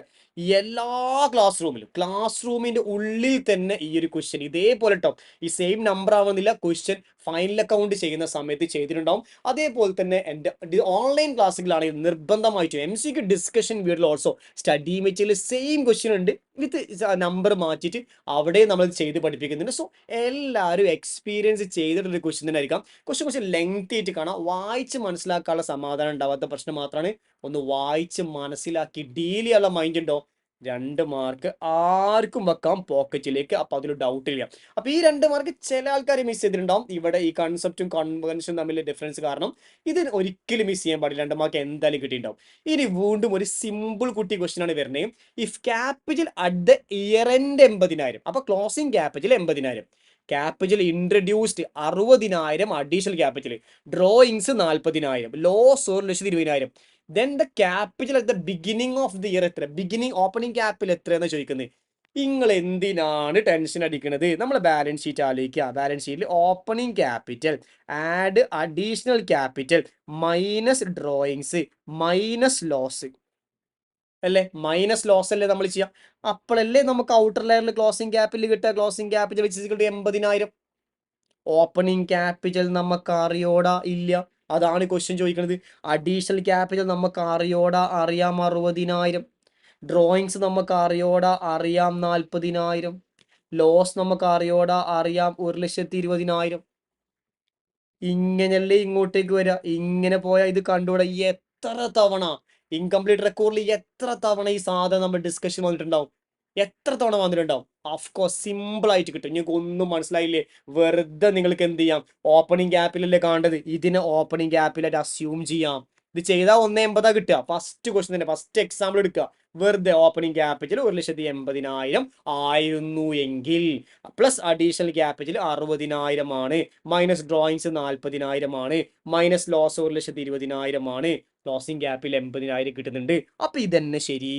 എല്ലാ ക്ലാസ് റൂമിന്റെ ഉള്ളിൽ തന്നെ ഈ ഒരു ക്വസ്റ്റ്യൻ ഇതേപോലെ കേട്ടോ, ഈ സെയിം നമ്പർ ആവുന്നില്ല, ക്വസ്റ്റ്യൻ ഫൈനൽ അക്കൗണ്ട് ചെയ്യുന്ന സമയത്ത് ചെയ്തിട്ടുണ്ടാവും. അതേപോലെ തന്നെ എൻ്റെ ഓൺലൈൻ ക്ലാസ്സുകളാണെങ്കിൽ നിർബന്ധമായിട്ടും MCQ discussion video also study material same question ഉണ്ട്, വിത്ത് നമ്പർ മാറ്റിയിട്ട് അവിടെ നമ്മൾ ചെയ്ത് പഠിപ്പിക്കുന്നുണ്ട്. സോ എല്ലാവരും എക്സ്പീരിയൻസ് ചെയ്തിട്ടുള്ള ക്വസ്റ്റ്യൻ തന്നെ ആയിരിക്കാം. ക്വസ്റ്റ്യൻ ലെങ്തി ആയിട്ട് കാണാം. വായിച്ച് മനസ്സിലാക്കാനുള്ള സമാധാനം ഉണ്ടാവാത്ത പ്രശ്നം മാത്രമാണ്. ഒന്ന് വായിച്ച് മനസ്സിലാക്കി ഡീൽ ചെയ്യാനുള്ള മൈൻഡ് ഉണ്ടോ? 2 മാർക്ക് ആർക്കും വെക്കാം പോക്കറ്റിലേക്ക്. അപ്പൊ അതിൽ ഡൗട്ട് ഇല്ല. അപ്പൊ ഈ 2 മാർക്ക് ചില ആൾക്കാർ മിസ് ചെയ്തിട്ടുണ്ടാവും. ഇവിടെ ഈ കൺസെപ്റ്റും കൺവെൻഷനും തമ്മിൽ ഡിഫറൻസ് കാരണം ഇത് ഒരിക്കലും മിസ് ചെയ്യാൻ പാടില്ല. 2 മാർക്ക് എന്തായാലും കിട്ടിയിട്ടുണ്ടാവും. ഇനി വീണ്ടും ഒരു സിമ്പിൾ കുട്ടി ക്വസ്റ്റ്യൻ ആണ് വരുന്നത്. If capital at the year end 80,000, അപ്പൊ closing capital 80,000, capital introduced 60,000, additional capital drawings 40,000, loss 1,20,000. Then the capital at the beginning of the year എത്ര? ബിഗിനിങ് ഓപ്പണിംഗ് ക്യാപിറ്റൽ എത്രയെന്ന് ചോദിക്കുന്നത്. നിങ്ങൾ എന്തിനാണ് ടെൻഷൻ അടിക്കുന്നത്? നമ്മൾ ബാലൻസ് ഷീറ്റ് ആലോചിക്കുക. ബാലൻസ് ഷീറ്റിൽ opening capital add additional capital minus drawings minus loss അല്ലേ? മൈനസ് ലോസ് അല്ലേ നമ്മൾ ചെയ്യാം. അപ്പോഴല്ലേ നമുക്ക് ഔട്ടർ ലെയറിൽ ക്ലോസിംഗ് ക്യാപിറ്റൽ കിട്ടുക. ക്ലോസിംഗ് ക്യാപിറ്റൽ വെച്ച് 80,000. ഓപ്പണിംഗ് ക്യാപിറ്റൽ നമുക്ക് അറിയോടാ? ഇല്ല. അതാണ് ക്വസ്റ്റ്യൻ ചോദിക്കുന്നത്. അഡീഷണൽ ക്യാപിറ്റൽ നമുക്ക് അറിയോടാ? അറിയാം, 60,000. ഡ്രോയിങ്സ് നമുക്ക് അറിയാം 40,000. ലോസ് നമുക്ക് അറിയാം 1,20,000. ഇങ്ങനെയല്ലേ ഇങ്ങോട്ടേക്ക് വരിക. ഇങ്ങനെ പോയാൽ ഇത് കണ്ടുകൂടെ. എത്ര തവണ ഇൻകംപ്ലീറ്റ് റെക്കോർഡിൽ എത്ര തവണ ഈ സാധനം നമ്മൾ ഡിസ്കഷൻ വന്നിട്ടുണ്ടാവും, എത്ര തവണ വന്നിട്ടുണ്ടാവും. ഓഫ്കോഴ്സ് സിമ്പിൾ ആയിട്ട് കിട്ടും. നിങ്ങൾക്ക് ഒന്നും മനസ്സിലായില്ലേ, വെറുതെ നിങ്ങൾക്ക് എന്ത് ചെയ്യാം, ഓപ്പണിംഗ് ഗ്യാപ്പിലല്ലേ കാണേണ്ടത്, ഇതിനെ ഓപ്പണിംഗ് ഗ്യാപ്പിലായിട്ട് അസ്യൂം ചെയ്യാം. ഇത് ചെയ്താൽ 1.80 കിട്ടുക. ഫസ്റ്റ് ക്വസ്റ്റൻ തന്നെ, ഫസ്റ്റ് എക്സാമ്പിൾ എടുക്കുക. വെറുതെ ഓപ്പണിംഗ് ക്യാപിറ്റൽ 1,80,000 ആയിരുന്നു എങ്കിൽ പ്ലസ് അഡീഷണൽ ക്യാപിറ്റൽ 60,000 ആണ്, മൈനസ് ഡ്രോയിങ്സ് 40,000 ആണ്, മൈനസ് ലോസ് 1,20,000 ആണ്, ക്ലോസിംഗ് ക്യാപ്പിൽ 80,000 കിട്ടുന്നുണ്ട്. അപ്പൊ ഇതന്നെ ശരി.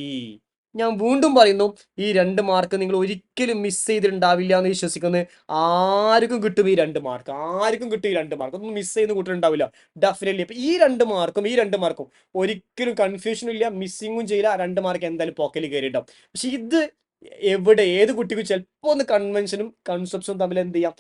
ഞാൻ വീണ്ടും പറയുന്നു, ഈ 2 മാർക്ക് നിങ്ങൾ ഒരിക്കലും മിസ് ചെയ്തിട്ടുണ്ടാവില്ല എന്ന് വിശ്വസിക്കുന്നത്. ആർക്കും കിട്ടും ഈ 2 മാർക്ക്, ആർക്കും കിട്ടും ഈ 2 മാർക്ക്, ഒന്നും മിസ് ചെയ്യുന്ന കൂട്ടുണ്ടാവില്ല ഡെഫിനറ്റ്ലി. അപ്പൊ ഈ 2 മാർക്കും ഒരിക്കലും കൺഫ്യൂഷനും ഇല്ല, മിസ്സിങ്ങും ചെയ്യില്ല. 2 മാർക്ക് എന്തായാലും പോക്കറ്റിൽ കയറിയിട്ടുണ്ടാവും. പക്ഷെ ഇത് ഏത് കുട്ടിക്കും ചിലപ്പോൾ ഒന്ന് കൺവെൻഷനും കൺസെപ്റ്റ്സും തമ്മിൽ എന്ത് ചെയ്യാം,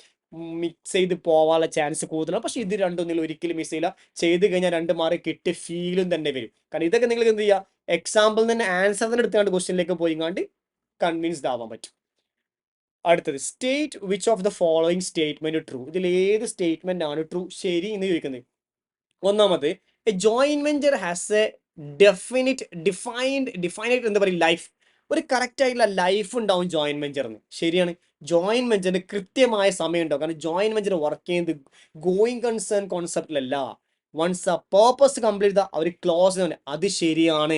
മിക്സ് ചെയ്ത് പോവാനുള്ള ചാൻസ് കൂടുതലാണ്. പക്ഷെ ഇത് രണ്ടും നിങ്ങൾ ഒരിക്കലും മിസ് ചെയ്യില്ല. ചെയ്ത് കഴിഞ്ഞാൽ 2 മാർക്ക് കിട്ടിയ ഫീലും തന്നെ വരും. കാരണം ഇതൊക്കെ നിങ്ങൾ എന്ത് ചെയ്യുക, എക്സാമ്പിൾ തന്നെ ആൻസർ തന്നെ എടുത്തുകൊണ്ട് ക്വസ്റ്റ്യനിലേക്ക് പോയിങ്ങാണ്ട് കൺവിൻസ്ഡ് ആവാൻ പറ്റും. അടുത്തത്, state which of the following statement true. ഇതിൽ ഏത് സ്റ്റേറ്റ്മെന്റ് ആണ് ട്രൂ, ശരി എന്ന് ചോദിക്കുന്നത്. ഒന്നാമത്, A joint venture has A defined എന്താ പറയുക, ലൈഫ്. ഒരു കറക്റ്റ് ആയിട്ടുള്ള ലൈഫ് ഉണ്ടാവും ജോയിന്റ് വെഞ്ചറിന്. ശരിയാണ്, ജോയിന്റ് വെഞ്ചറിന് കൃത്യമായ സമയം ഉണ്ടാവും. കാരണം ജോയിന്റ് വെഞ്ചർ വർക്ക് ചെയ്യുന്നത് ഗോയിങ് കൺസേൺ കോൺസെപ്റ്റിലല്ല. വൺസ് എ പേർപ്പസ് കംപ്ലീറ്റ് അവർ ക്ലോസ് ആണ്. അത് ശരിയാണ്.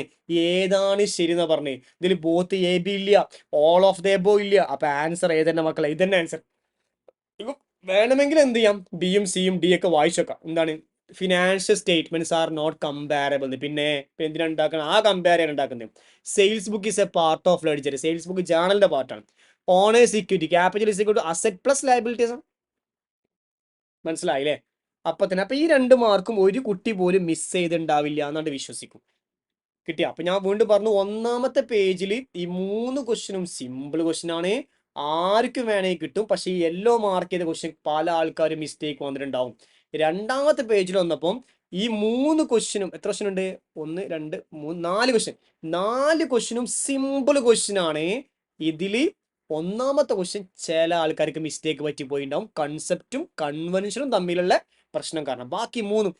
ഏതാണ് ശരി എന്ന് പറഞ്ഞേ, ഇതിൽ ബോത്ത് എ ബി ഇല്ല, ഓൾ ഓഫ് ദ എബോ ഇല്ല. അപ്പൊ ആൻസർ ഏതന്നെ മക്കളെ, ഇതന്നെ ആൻസർ. ഇപ്പൊ വേണമെങ്കിൽ എന്ത് ചെയ്യാം, ബിയും സിയും ഡി ഒക്കെ വായിച്ചു വെക്കാം. എന്താണ്, financial statements are not comparable. പിന്നെ എന്തിനാണ് ഉണ്ടാക്കുന്നത്, ആ കമ്പയർ ചെയ്യാൻ ഉണ്ടാക്കുന്നത്. Sales book is a part of ledger. Sales book ജേണലിന്റെ പാർട്ടാണ്. Owners equity capital is equal to asset plus liabilities. മനസ്സിലായില്ലേ. അപ്പൊ തന്നെ അപ്പൊ ഈ 2 മാർക്കും ഒരു കുട്ടി പോലും മിസ് ചെയ്തിട്ടുണ്ടാവില്ല എന്നാണ് വിശ്വസിക്കും. കിട്ടിയ. അപ്പൊ ഞാൻ വീണ്ടും പറഞ്ഞു, ഒന്നാമത്തെ പേജിൽ ഈ 3 ക്വസ്റ്റ്യനും സിമ്പിൾ ക്വസ്റ്റ്യൻ ആണ്, ആർക്കും വേണമെങ്കിൽ കിട്ടും. പക്ഷെ ഈ യെല്ലോ മാർക്ക് ചെയ്ത ക്വസ്റ്റ്യൻ പല ആൾക്കാരും മിസ്റ്റേക്ക് വന്നിട്ടുണ്ടാവും. രണ്ടാമത്തെ പേജിൽ വന്നപ്പം ഈ 3 ക്വസ്റ്റ്യനും, എത്ര ക്വസ്റ്റ്യൻ ഉണ്ട്, 1 2 3 4 ക്വസ്റ്റ്യൻ, 4 ക്വസ്റ്റ്യനും സിമ്പിൾ ക്വസ്റ്റ്യൻ ആണ്. ഇതില് ഒന്നാമത്തെ ക്വസ്റ്റ്യൻ ചില ആൾക്കാർക്ക് മിസ്റ്റേക്ക് പറ്റി പോയിണ്ടാവും, കൺസെപ്റ്റും കൺവെൻഷനും തമ്മിലുള്ള പ്രശ്നം കാരണം. ബാക്കി 3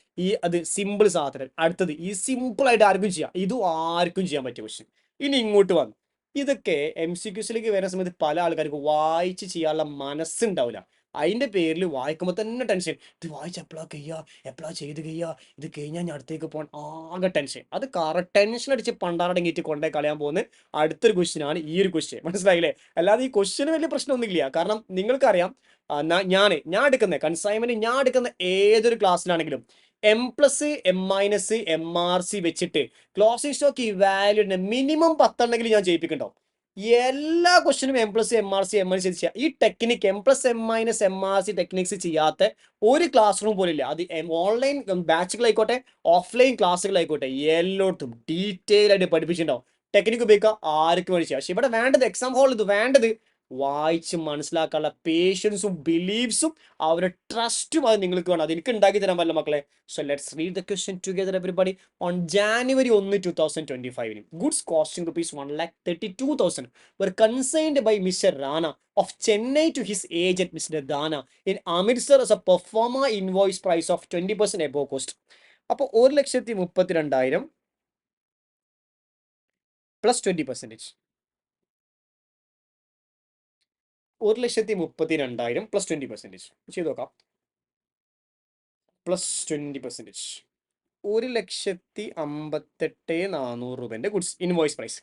അത് സിമ്പിൾ സാധനം. അടുത്തത് ഈ സിമ്പിൾ ആയിട്ട് ആർക്കും ചെയ്യാം, ഇതും ആർക്കും ചെയ്യാൻ പറ്റിയ ക്വസ്റ്റ്യൻ. ഇനി ഇങ്ങോട്ട് വന്നു, ഇതൊക്കെ MCQസിലേക്ക് വരുന്ന സമയത്ത് പല ആൾക്കാർക്ക് വായിച്ച് ചെയ്യാനുള്ള മനസ്സുണ്ടാവില്ല. അതിന്റെ പേരിൽ വായിക്കുമ്പോൾ തന്നെ ടെൻഷൻ, ഇത് വായിച്ച് എപ്പോഴാ ചെയ്ത് കഴിയുക, ഇത് കഴിഞ്ഞാൽ ഞാൻ അടുത്തേക്ക് പോകാൻ ആകെ ടെൻഷൻ. അത് ടെൻഷൻ അടിച്ച് പണ്ടാറടങ്ങിയിട്ട് കൊണ്ടേ കളയാൻ പോകുന്ന അടുത്തൊരു ക്വസ്റ്റ്യൻ ആണ് ഈ ഒരു ക്വസ്റ്റ്യൻ. മനസ്സിലായില്ലേ. അല്ലാതെ ഈ ക്വസ്റ്റ്യന് വലിയ പ്രശ്നമൊന്നുമില്ല. കാരണം നിങ്ങൾക്കറിയാം, ഞാൻ എടുക്കുന്ന കൺസൈൻമെന്റ്, ഞാൻ എടുക്കുന്ന ഏതൊരു ക്ലാസ്സിലാണെങ്കിലും M+M-MRC വെച്ചിട്ട് ക്ലോസിംഗ് സ്റ്റോക്ക് ഈ വാല്യൂന്റെ മിനിമം 10 ഉണ്ടെങ്കിൽ ഞാൻ ജയിപ്പിക്കണ്ടോ. എല്ലാ ക്വസ്റ്റ്യനും M+M-MRC ചെയ്യാം. ഈ ടെക്നിക്ക് M+M-MRC ടെക്നിക്സ് ചെയ്യാത്ത ഒരു ക്ലാസ് റൂം പോലും ഇല്ല. അത് ഓൺലൈൻ ബാച്ചുകളായിക്കോട്ടെ, ഓഫ്ലൈൻ ക്ലാസ്സുകളായിക്കോട്ടെ, എല്ലായിടത്തും ഡീറ്റെയിൽ ആയിട്ട് പഠിപ്പിച്ചിട്ടുണ്ടാവും. ടെക്നിക്ക് ഉപയോഗിക്കുക, ആർക്കും വേണ്ടി ചെയ്യാം. പക്ഷെ ഇവിടെ വേണ്ടത്, എക്സാം ഹോളിൽ ഇത് വേണ്ടത് വായിച്ച് മനസ്സിലാക്കാനുള്ള പേഷ്യൻസും ബിലീഫ്സും അവരുടെ ട്രസ്റ്റും അത് നിങ്ങൾക്ക് വേണം. അത് എനിക്ക് ഉണ്ടാക്കി തരാൻ പറ്റില്ല മക്കളെ. So let's read the question together everybody. On January 1, 2025 goods costing ₹1,32,000 were consigned by Mr. Rana of Chennai to his agent Mr. Dana in Amritsar as a performa invoice price of 20% above cost. അപ്പോൾ 1,32,000 plus 20%. 1,32,000 plus 20% ചെയ്ത് നോക്കാം. Plus 20%, 1,58,400 goods invoice price.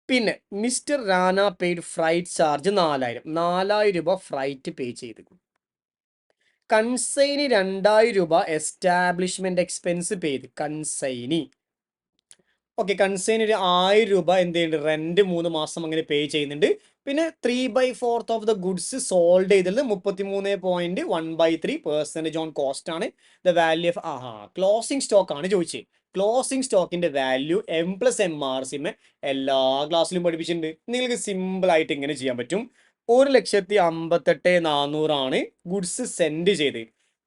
പിന്നെ mister Rana paid freight charge 4,000 രൂപ freight പേ ചെയ്ത്. Consignee 2,000 രൂപ establishment expense പേ ചെയ്ത്. Consignee okay, consign ഒരു 1,000 രൂപ എന്ത് ചെയ്യുന്നുണ്ട്, റെന്റ് 3 മാസം അങ്ങനെ പേ ചെയ്യുന്നുണ്ട്. പിന്നെ 3/4 ഓഫ് ദ ഗുഡ്സ് സോൾഡ് ചെയ്തത് 33.1/3% ഓൺ കോസ്റ്റ് ആണ്. The value of closing stock ആണ് ചോദിച്ചത്. ക്ലോസിംഗ് സ്റ്റോക്കിന്റെ വാല്യൂ M+MRC എല്ലാ ക്ലാസ്സിലും പഠിപ്പിച്ചിട്ടുണ്ട്. നിങ്ങൾക്ക് സിമ്പിൾ ആയിട്ട് ഇങ്ങനെ ചെയ്യാൻ പറ്റും. 1,58,400 ആണ് ഗുഡ്സ് സെൻഡ് ചെയ്ത്,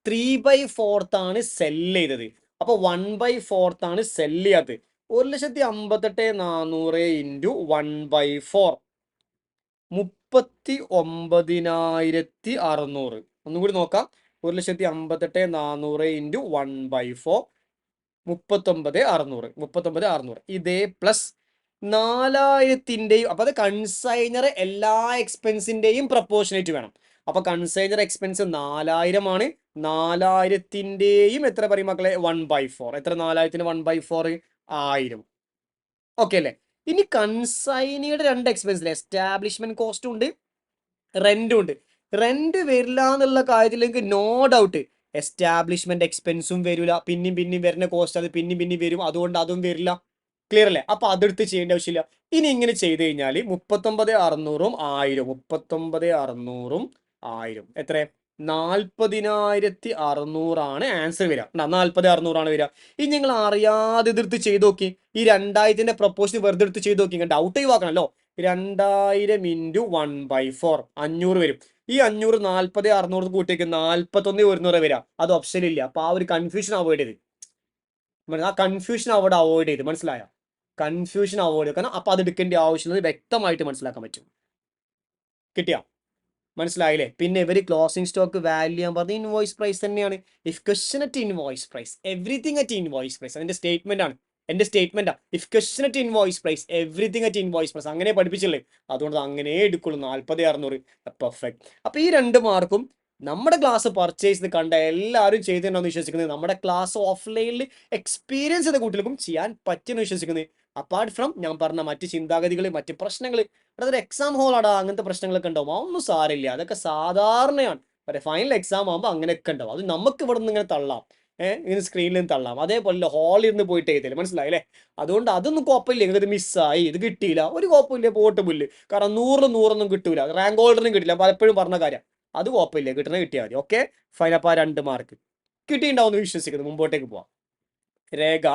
3/4 ആണ് സെല് ചെയ്തത്. അപ്പൊ 1/4 ആണ് സെല് ചെയ്യാത്തത്. 1,58,400 ഇൻറ്റു 1/4 39,600. ഒന്നും കൂടി നോക്കാം. 1,58,400 ഇൻറ്റു 1/4 39,600. ഇതേ പ്ലസ് 4,000ൻ്റെയും അപ്പൊ അത് കൺസൈനർ എല്ലാ എക്സ്പെൻസിന്റെയും പ്രപ്പോർഷനേറ്റ് വേണം. അപ്പൊ കൺസൈനർ എക്സ്പെൻസ് 4,000 ആണ്. 4,000ൻ്റെയും എത്ര പറയും മക്കളെ? 1/4. എത്ര 4,000ന് 1/4? 1000. ഓക്കെ അല്ലേ? ഇനി കൺസൈനിയുടെ രണ്ട് എക്സ്പെൻസിൽ എസ്റ്റാബ്ലിഷ്മെന്റ് കോസ്റ്റും ഉണ്ട്, റെന്റും ഉണ്ട്. റെന്റ് വരില്ല എന്നുള്ള കാര്യത്തിലേക്ക് നോ ഡൗട്ട്. എസ്റ്റാബ്ലിഷ്മെന്റ് എക്സ്പെൻസും വരില്ല, പിന്നെയും വരുന്ന കോസ്റ്റ് അത് പിന്നെയും വരും, അതുകൊണ്ട് അതും വരില്ല. ക്ലിയർ അല്ലേ? അപ്പൊ അതെടുത്ത് ചെയ്യേണ്ട ആവശ്യമില്ല. ഇനി ഇങ്ങനെ ചെയ്ത് കഴിഞ്ഞാൽ 39,600ഉം 1000, 39,600ഉം 1000 എത്ര? 40,600 ആൻസർ വരിക. 40,600 വരിക. ഇനി നിങ്ങൾ അറിയാതെ എതിർത്ത് ചെയ്ത് നോക്കി. ഈ 2000ന്റെ പ്രപ്പോഷൻ വെറുതെ എടുത്ത് ചെയ്ത് നോക്കി. ഡൗട്ട് ഒഴിവാക്കണല്ലോ. 2000 ഇൻറ്റു 1/4 500 വരും. ഈ 500 40,600 കൂട്ടിയേക്ക് 41,100 വരിക. അത് ഓപ്ഷൻ ഇല്ല. അപ്പൊ ആ ഒരു കൺഫ്യൂഷൻ അവോയ്ഡ് ചെയ്ത്. ആ കൺഫ്യൂഷൻ അവിടെ അവോയ്ഡ് ചെയ്ത്. മനസ്സിലായോ? കൺഫ്യൂഷൻ അവോയ്ഡ് ചെയ്ത്. കാരണം അപ്പൊ അത് എടുക്കേണ്ട ആവശ്യമുള്ളത് വ്യക്തമായിട്ട് മനസ്സിലാക്കാൻ പറ്റും. കിട്ടിയ? മനസ്സിലായില്ലേ? പിന്നെ ഇവര് ക്ലോസിംഗ് സ്റ്റോക്ക് വാല്യൂ ചെയ്യാൻ പറഞ്ഞ ഇൻവോയ്സ് പ്രൈസ് തന്നെയാണ്. If question at invoice price everything at invoice price. അതിന്റെ സ്റ്റേറ്റ്മെന്റ് ആണ്. എന്റെ സ്റ്റേറ്റ്മെന്റാ. If question at invoice price everything at invoice price. അങ്ങനെ പഠിപ്പിച്ചില്ലേ? അതുകൊണ്ട് അങ്ങനെ എടുക്കുള്ളൂ. 40,600 പെർഫെക്റ്റ്. അപ്പൊ ഈ 2 മാർക്കും നമ്മുടെ ക്ലാസ് പർച്ചേസ് കണ്ട എല്ലാവരും ചെയ്തിട്ടുണ്ടെന്ന് വിശ്വസിക്കുന്നത്. നമ്മുടെ ക്ലാസ് ഓഫ്ലൈനിൽ എക്സ്പീരിയൻസ് ചെയ്ത കുട്ടികൾക്കും ചെയ്യാൻ പറ്റുമെന്ന് വിശ്വസിക്കുന്നത്. അപ്പാർട്ട് ഫ്രം ഞാൻ പറഞ്ഞ മറ്റ് ചിന്താഗതികൾ, മറ്റ് പ്രശ്നങ്ങൾ, അതൊരു എക്സാം ഹോളാടാ, അങ്ങനത്തെ പ്രശ്നങ്ങളൊക്കെ ഉണ്ടാവും. അതൊന്നും സാരമില്ല, അതൊക്കെ സാധാരണയാണ്. ഫൈനൽ എക്സാം ആകുമ്പോൾ അങ്ങനെയൊക്കെ ഉണ്ടാവും. അത് നമുക്ക് ഇവിടെ നിന്ന് ഇങ്ങനെ തള്ളാം, ഇങ്ങനെ സ്ക്രീനിൽ നിന്ന് തള്ളാം. അതേപോലെ ഹാളിൽ ഇരുന്ന് പോയിട്ട് എഴുതില്ല. മനസ്സിലായില്ലേ? അതുകൊണ്ട് അതൊന്നും കുഴപ്പമില്ല. ഇത് മിസ്സായി, ഇത് കിട്ടിയില്ല, ഒരു കുഴപ്പമില്ല, പോട്ട് പുല്ല്. കാരണം 100 കിട്ടൂല, റാങ്ക് ഹോൾഡറിനും കിട്ടില്ല. പലപ്പോഴും പറഞ്ഞ കാര്യം. അത് കുഴപ്പമില്ല, കിട്ടണ കിട്ടിയാൽ മതി. Okay fine. അപ്പോൾ ആ 2 മാർക്ക് കിട്ടിയിട്ടുണ്ടാവും എന്ന് വിശ്വസിക്കുന്നു. മുമ്പോട്ടേക്ക് പോവാം. Rekha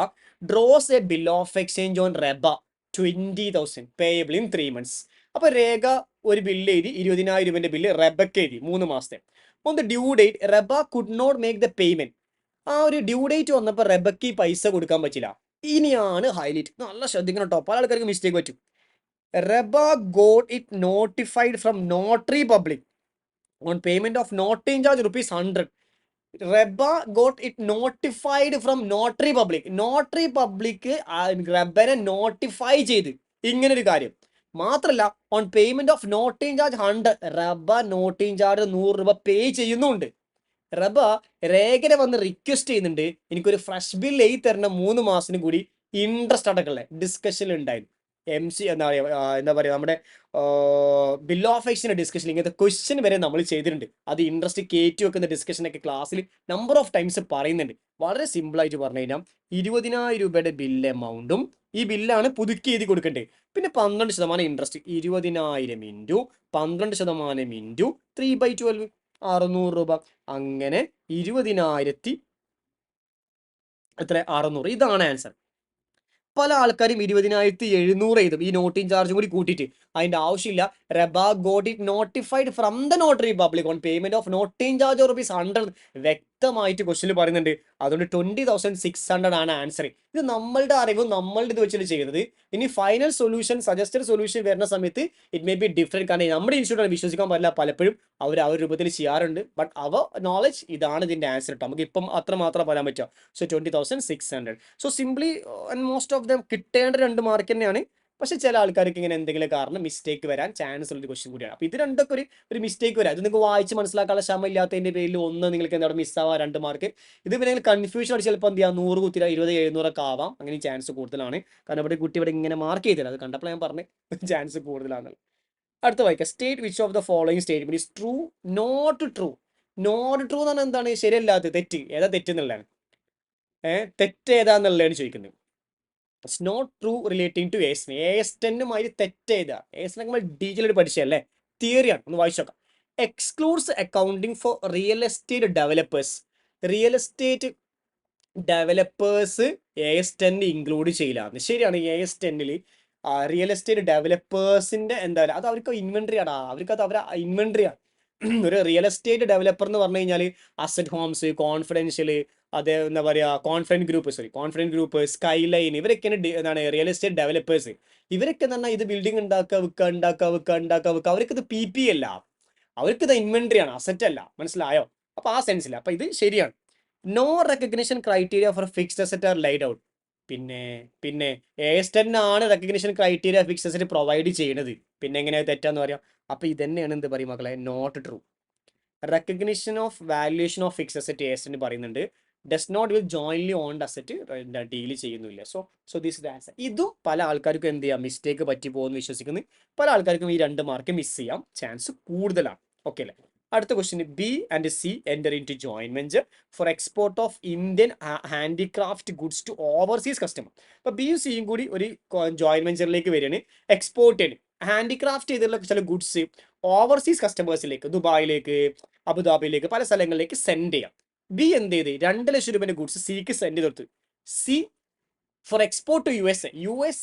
draws a bill of exchange on Reba 20,000 payable in 3 months. അപ്പൊ രേഖ ഒരു ബില്ല് എഴുതി, 20,000 രൂപന്റെ ബില്ല് റെബക്ക് എഴുതി 3 മാസത്തെ. On the due date Reba could not make the payment. ആ ഒരു ഡ്യൂ ഡേറ്റ് വന്നപ്പോൾ റെബക്ക് പൈസ കൊടുക്കാൻ പറ്റില്ല. ഇനിയാണ് ഹൈലൈറ്റ്. നല്ല ശ്രദ്ധിക്കണം കേട്ടോ, പല ആൾക്കാർക്ക് മിസ്റ്റേക്ക് പറ്റും. Reba got it notified from notary public on payment of noting charge ₹100. Reba got it notified from notary public. Notary public റെബനെ നോട്ടിഫൈ ചെയ്ത് ഇങ്ങനൊരു കാര്യം. മാത്രല്ല on payment of noting charge 100, Reba noting charge 100 രൂപ പേ ചെയ്യുന്നുണ്ട്. റെബ രേഖനെ വന്ന് റിക്വസ്റ്റ് ചെയ്യുന്നുണ്ട്, എനിക്കൊരു ഫ്രഷ് ബിൽ എഴുതി തരണം 3 മാസത്തിന് കൂടി ഇൻട്രസ്റ്റ് അടക്കമുള്ള. ഡിസ്കഷൻ ഉണ്ടായിരുന്നു. MC എന്താ പറയുക, നമ്മുടെ ബിൽ ഓഫ് എക്സ്ചേഞ്ച് ഡിസ്കഷൻ ഇങ്ങനത്തെ ക്വസ്റ്റ്യൻ വരെ നമ്മൾ ചെയ്തിട്ടുണ്ട്. അത് ഇൻട്രസ്റ്റ് കയറ്റി വെക്കുന്ന ഡിസ്കഷനൊക്കെ ക്ലാസ്സിൽ നമ്പർ ഓഫ് ടൈംസ് പറയുന്നുണ്ട്. വളരെ സിമ്പിൾ ആയിട്ട് പറഞ്ഞു കഴിഞ്ഞാൽ 20,000 രൂപയുടെ ബില്ല് എമൗണ്ടും ഈ ബില്ലാണ് പുതുക്കി എഴുതി കൊടുക്കേണ്ടത്. പിന്നെ 12% ഇൻട്രസ്റ്റ്. 20,000 ഇൻറ്റു 12% ഇൻറ്റു 3/12 600 രൂപ. അങ്ങനെ 20,000 എത്ര? 600. ഇതാണ് ആൻസർ. പല ആൾക്കാരും 20,700 എഴുതും ഈ നോട്ടിംഗ് ചാർജും കൂടി കൂട്ടിയിട്ട്. അതിന്റെ ആവശ്യമില്ല. Reba got it notified from the notary public on payment of noting charge ₹100. വ്യക്തമായിട്ട് ക്വസ്റ്റിൽ പറയുന്നുണ്ട്. അതുകൊണ്ട് 20,600 ആണ് ആൻസർ. ഇത് നമ്മളുടെ അറിവും നമ്മളുടെ ഇത് വെച്ചിട്ട് ചെയ്യുന്നത്. ഇനി ഫൈനൽ സൊല്യൂഷൻ, സജസ്റ്റഡ് സൊല്യൂഷൻ വരുന്ന സമയത്ത് ഇറ്റ് മേ ബി ഡിഫറെന്റ്. കാരണം നമ്മുടെ ഇൻസ്റ്റിറ്റ്യൂട്ട് വിശ്വസിക്കാൻ പറ്റില്ല, പലപ്പോഴും അവർ ആ ഒരു രൂപത്തിൽ ചെയ്യാറുണ്ട്. ബട്ട് അവർ നോളജ് ഇതാണ് ഇതിന്റെ ആൻസർ കേട്ടോ. നമുക്ക് ഇപ്പം അത്ര മാത്രം പറയാൻ പറ്റുക. So 20,600. So simply and most of them കിട്ടേണ്ട 2 മാർക്ക് തന്നെയാണ്. പക്ഷെ ചില ആൾക്കാർക്ക് ഇങ്ങനെ എന്തെങ്കിലും കാരണം മിസ്റ്റേക്ക് വരാൻ ചാൻസ് ഉള്ള ഒരു ക്വസ്റ്റ്യൻ കൂടിയാണ്. അപ്പൊ ഇത് രണ്ടൊക്കെ ഒരു മിസ്റ്റേക്ക് വരാം. ഇത് നിങ്ങൾക്ക് വായിച്ച് മനസ്സിലാക്കാനുള്ള ക്ഷമ ഇല്ലാത്തതിന്റെ പേരിൽ ഒന്ന് നിങ്ങൾക്ക് എന്താ മിസ്സാവാം 2 മാർക്ക്. ഇത് പിന്നെ കൺഫ്യൂഷൻ അടിച്ച് ചിലപ്പോൾ എന്ത് ചെയ്യാം 100 കുത്തില്ല 20,700 ഒക്കെ ആവാം. അങ്ങനെ ചാൻസ് കൂടുതലാണ്. കാരണം ഇവിടെ കുട്ടി ഇവിടെ ഇങ്ങനെ മാർക്ക് ചെയ്തില്ല. അത് കണ്ടപ്പോൾ ഞാൻ പറഞ്ഞ ചാൻസ് കൂടുതലാണ്. അടുത്ത വായിക്കാം. State which of the following statement is true not true. Not true എന്ന് പറഞ്ഞാൽ എന്താണ്? ശരിയല്ലാത്തത്, തെറ്റ്. ഏതാ തെറ്റ് എന്നുള്ളതാണ്. തെറ്റ് ഏതാന്നുള്ളതാണ് ചോദിക്കുന്നത്. It's not true relating to AS10. AS10മായി തെറ്റ് ചെയ്താ. AS10 നമ്മൾ ഡീറ്റെയിൽ പഠിച്ചല്ലേ, തിയറിയാണ്. ഒന്ന് വായിച്ചു നോക്കാം. Excludes accounting for real estate developers. Real estate developers AS10 include ചെയ്യില്ല. ശരിയാണ്. AS10ൽ റിയൽ എസ്റ്റേറ്റ് ഡെവലപ്പേഴ്സിന്റെ എന്താ പറയുക, അത് അവർക്ക് ഇൻവെന്ററി ആടാ. അവർക്ക് അവരെ ഇൻവെന്ററി ആണ്. ഒരു റിയൽ എസ്റ്റേറ്റ് ഡെവലപ്പർ എന്ന് പറഞ്ഞു കഴിഞ്ഞാൽ അസറ്റ് ഹോംസ്, കോൺഫിഡൻഷ്യൽ, അതേ എന്താ പറയുക കോൺഫിഡൻറ്റ് ഗ്രൂപ്പ്, സ്കൈലൈൻ, ഇവരൊക്കെയാണ് എന്താണ് റിയൽ എസ്റ്റേറ്റ് ഡെവലപ്പേഴ്സ്. ഇവരൊക്കെ എന്ന് പറഞ്ഞാൽ ഇത് ബിൽഡിംഗ് ഉണ്ടാക്കുക, വിൽക്കുക. അവർക്ക് ഇത് PPE അല്ല, അവർക്ക് ഇത് ഇൻവെന്ററി ആണ്, അസറ്റ് അല്ല. മനസ്സിലായോ? അപ്പൊ ആ സെൻസിൽ അപ്പൊ ഇത് ശരിയാണ്. No recognition criteria for fixed asset are laid out. പിന്നെ പിന്നെ AS10 ആണ് recognition criteria fixed asset provide ചെയ്യുന്നത്. പിന്നെ എങ്ങനെയാണ് തെറ്റാന്ന് പറയാം? അപ്പൊ ഇത് തന്നെയാണ് എന്ത് പറയും മക്കളെ, not true. Recognition of valuation of fix asset AS10 പറയുന്നുണ്ട്, does not with jointly owned asset deal ചെയ്യുന്നില്ല. So this is answer. ഇതും പല ആൾക്കാർക്കും എന്ത് ചെയ്യാം, മിസ്റ്റേക്ക് പറ്റി പോകുമെന്ന് വിശ്വസിക്കുന്നു. പല ആൾക്കാർക്കും ഈ 2 മാർക്ക് മിസ് ചെയ്യാം ചാൻസ് കൂടുതലാണ്. ഓക്കെ അല്ലേ? അടുത്ത question, B and C enter into joint venture for export of Indian handicraft goods to overseas customer. അപ്പൊ Bയും Cയും കൂടി ഒരു ജോയിന്റ് വെഞ്ചറിലേക്ക് വരികയാണ്, എക്സ്പോർട്ട് ചെയ്യണം ഹാൻഡിക്രാഫ്റ്റ് ചെയ്തിട്ടുള്ള ചില ഗുഡ്സ് ഓവർസീസ് കസ്റ്റമേഴ്സിലേക്ക്, ദുബായിലേക്ക്, അബുദാബിയിലേക്ക്, പല സ്ഥലങ്ങളിലേക്ക് സെൻഡ് ചെയ്യാം. ബി എന്ത് ചെയ്ത് 2 ലക്ഷം രൂപയുടെ ഗുഡ്സ് സിക്ക് സെൻഡ് ചെയ്ത് കൊടുത്തു. C four export to USA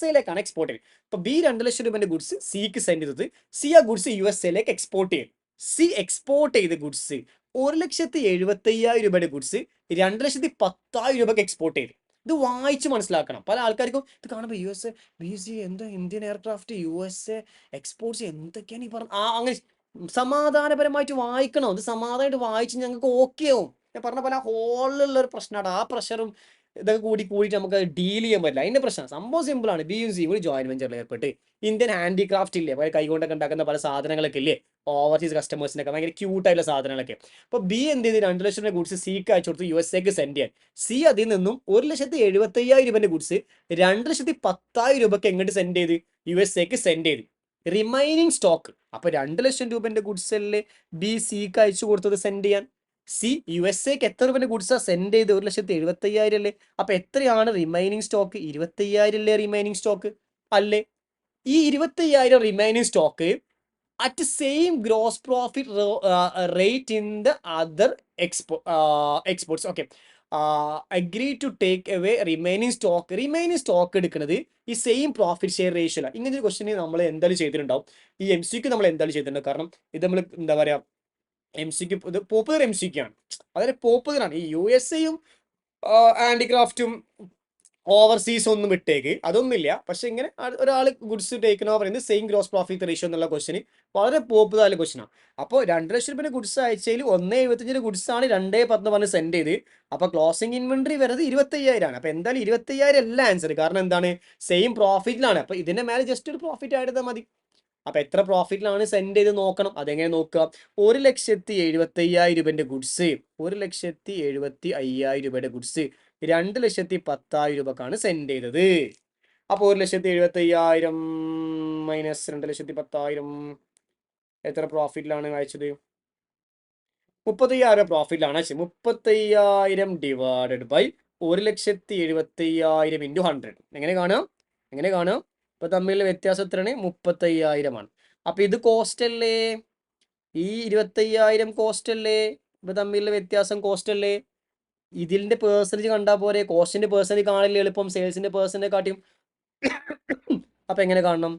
യിലേക്കാണ് എക്സ്പോർട്ട് ചെയ്യുന്നത്. അപ്പൊ B 2 ലക്ഷം രൂപയുടെ ഗുഡ്സ് സിക്ക് സെൻഡ് ചെയ്തത്, സി ആ ഗുഡ്സ് USA യിലേക്ക് എക്സ്പോർട്ട് ചെയ്യും. സി എക്സ്പോർട്ട് ചെയ്ത ഗുഡ്സ് 1,75,000 രൂപയുടെ ഗുഡ്സ് 2,10,000 രൂപയ്ക്ക് എക്സ്പോർട്ട് ചെയ്തു. ഇത് വായിച്ച് മനസ്സിലാക്കണം. പല ആൾക്കാർക്കും ഇത് കാണുമ്പോൾ USA BC എന്താ ഇന്ത്യൻ എയർക്രാഫ്റ്റ് USA എക്സ്പോർട്ട്സ് എന്തൊക്കെയാണ് ഈ പറഞ്ഞത്, അങ്ങനെ സമാധാനപരമായിട്ട് വായിക്കണം. ഇത് സമാധാനമായിട്ട് വായിച്ച് ഞങ്ങൾക്ക് ഓക്കെ ആവും. ഞാൻ പറഞ്ഞ പോലെ ഹോളിലുള്ള ഒരു പ്രശ്നമാണ്. ആ പ്രഷറും ഇതൊക്കെ കൂടിയിട്ട് നമുക്ക് ഡീൽ ചെയ്യാൻ പറ്റില്ല. അതിന്റെ പ്രശ്നം സംഭവം സിമ്പിളാണ്. ബിയും സിയും കൂടി ജോയിന്റ് വെഞ്ചറിൽ ഏർപ്പെട്ട് ഇന്ത്യൻ ഹാൻഡിക്രാഫ്റ്റ് ഇല്ലേ, കൈകൊണ്ടൊക്കെ ഉണ്ടാക്കുന്ന പല സാധനങ്ങളൊക്കെ ഇല്ലേ, ഓവർസീസ് കസ്റ്റമേഴ്സിനൊക്കെ ഭയങ്കര ക്യൂട്ടായിട്ടുള്ള സാധനങ്ങളൊക്കെ. അപ്പോൾ ബി എന്ത് ചെയ്ത് 2 ലക്ഷം രൂപ ഗുഡ്സ് സിക്ക് അയച്ചു കൊടുത്ത് USA സെൻഡ് ചെയ്യാൻ. സി അതിൽ നിന്നും 1,75,000 രൂപന്റെ ഗുഡ്സ് 2,10,000 രൂപയ്ക്ക് എങ്ങോട്ട് സെൻഡ് ചെയ്ത്, USA സെൻഡ് ചെയ്ത്. റിമൈനിങ് സ്റ്റോക്ക് അപ്പൊ 2 ലക്ഷം രൂപന്റെ ഗുഡ്സ് അല്ലേ ബി സിക്ക് അയച്ചു കൊടുത്തത് സെൻഡ് ചെയ്യാൻ. സി USA എത്ര രൂപന്റെ ഗുഡ്സാ സെൻഡ് ചെയ്ത്, 1,75,000 അല്ലേ. അപ്പൊ എത്രയാണ് റിമൈനിങ് സ്റ്റോക്ക്? 25,000 അല്ലേ റിമൈനിങ് സ്റ്റോക്ക് അല്ലേ. ഈ 25,000 remaining stock at same gross profit rate in the other exports. Okay, agree to take away remaining stock എടുക്കുന്നത് ഈ സെയിം പ്രോഫിറ്റ് ഷെയർ റേഷ്യോ. ഇങ്ങനെ ഒരു ക്വസ്റ്റ്യൻ നമ്മൾ എന്തായാലും ചെയ്തിട്ടുണ്ടാവും. ഈ MCQ നമ്മൾ എന്തായാലും ചെയ്തിട്ടുണ്ടാവും. കാരണം ഇത് നമ്മൾ എന്താ പറയാ, MCQ ഇത് പോപ്പുലർ MCQ ആണ്. അതായത് പോപ്പുലറാണ്. ഈ USA-യും ഹാൻഡിക്രാഫ്റ്റും ഓവർസീസ് ഒന്നും വിട്ടേക്ക്, അതൊന്നുമില്ല. പക്ഷെ ഇങ്ങനെ ഒരാൾ ഗുഡ്സ് ടേക്കണോ പറയുന്നത് സെയിം ഗ്രോസ് പ്രോഫിറ്റ് റേഷ്യോ എന്നുള്ള ക്വസ്റ്റ്യൻ വളരെ പോപ്പുലർ ആയ ക്വസ്റ്റ്യൻ ആണ്. അപ്പോൾ 2 ലക്ഷം രൂപയുടെ ഗുഡ്സ് അയച്ചതിൽ 1,75,000 ഗുഡ്സ് ആണ് 2,10 പറഞ്ഞ് സെൻഡ് ചെയ്ത്. അപ്പോൾ ക്ലോസിംഗ് ഇൻവെന്ററി വരുന്നത് 25,000 ആണ്. അപ്പോൾ എന്തായാലും 25,000 അല്ല ആൻസർ. കാരണം എന്താണ്, സെയിം പ്രോഫിറ്റിലാണ്. അപ്പോൾ ഇതിന്റെ മേലെ ജസ്റ്റ് ഒരു പ്രോഫിറ്റ് ആയിട്ട് മതി. അപ്പൊ എത്ര പ്രോഫിറ്റിലാണ് സെൻഡ് ചെയ്ത് നോക്കണം. അതെങ്ങനെ നോക്കുക? 1,75,000 രൂപന്റെ ഗുഡ്സ് 1,75,000 രൂപയുടെ ഗുഡ്സ് 2,10,000 രൂപക്കാണ് സെൻഡ് ചെയ്തത്. അപ്പൊ 1,75,000 മൈനസ് 2,10,000 എത്ര പ്രോഫിറ്റിലാണ് അയച്ചത്? 35,000 പ്രോഫിറ്റിലാണ് അയച്ചത്. 35,000 ഡിവൈഡഡ് ബൈ 1,75,000 ഇൻറ്റു 100. എങ്ങനെ കാണാം? ഇപ്പൊ തമ്മിലുള്ള വ്യത്യാസം എത്രയാണ്? 35,000 ആണ്. അപ്പൊ ഇത് കോസ്റ്റ് അല്ലേ, ഈ 25,000 കോസ്റ്റ് അല്ലേ, ഇപ്പൊ തമ്മിലുള്ള വ്യത്യാസം കോസ്റ്റ് അല്ലേ. ഇതിന്റെ പേഴ്സൻറ്റേജ് കണ്ടാൽ പോരെ, കോസ്റ്റിന്റെ പേഴ്സൻറ്റേജ് കാണില്ലേ എളുപ്പം സെയിൽസിന്റെ പേഴ്സൻറ്റേജ് കാട്ടിയും. അപ്പൊ എങ്ങനെ കാണണം?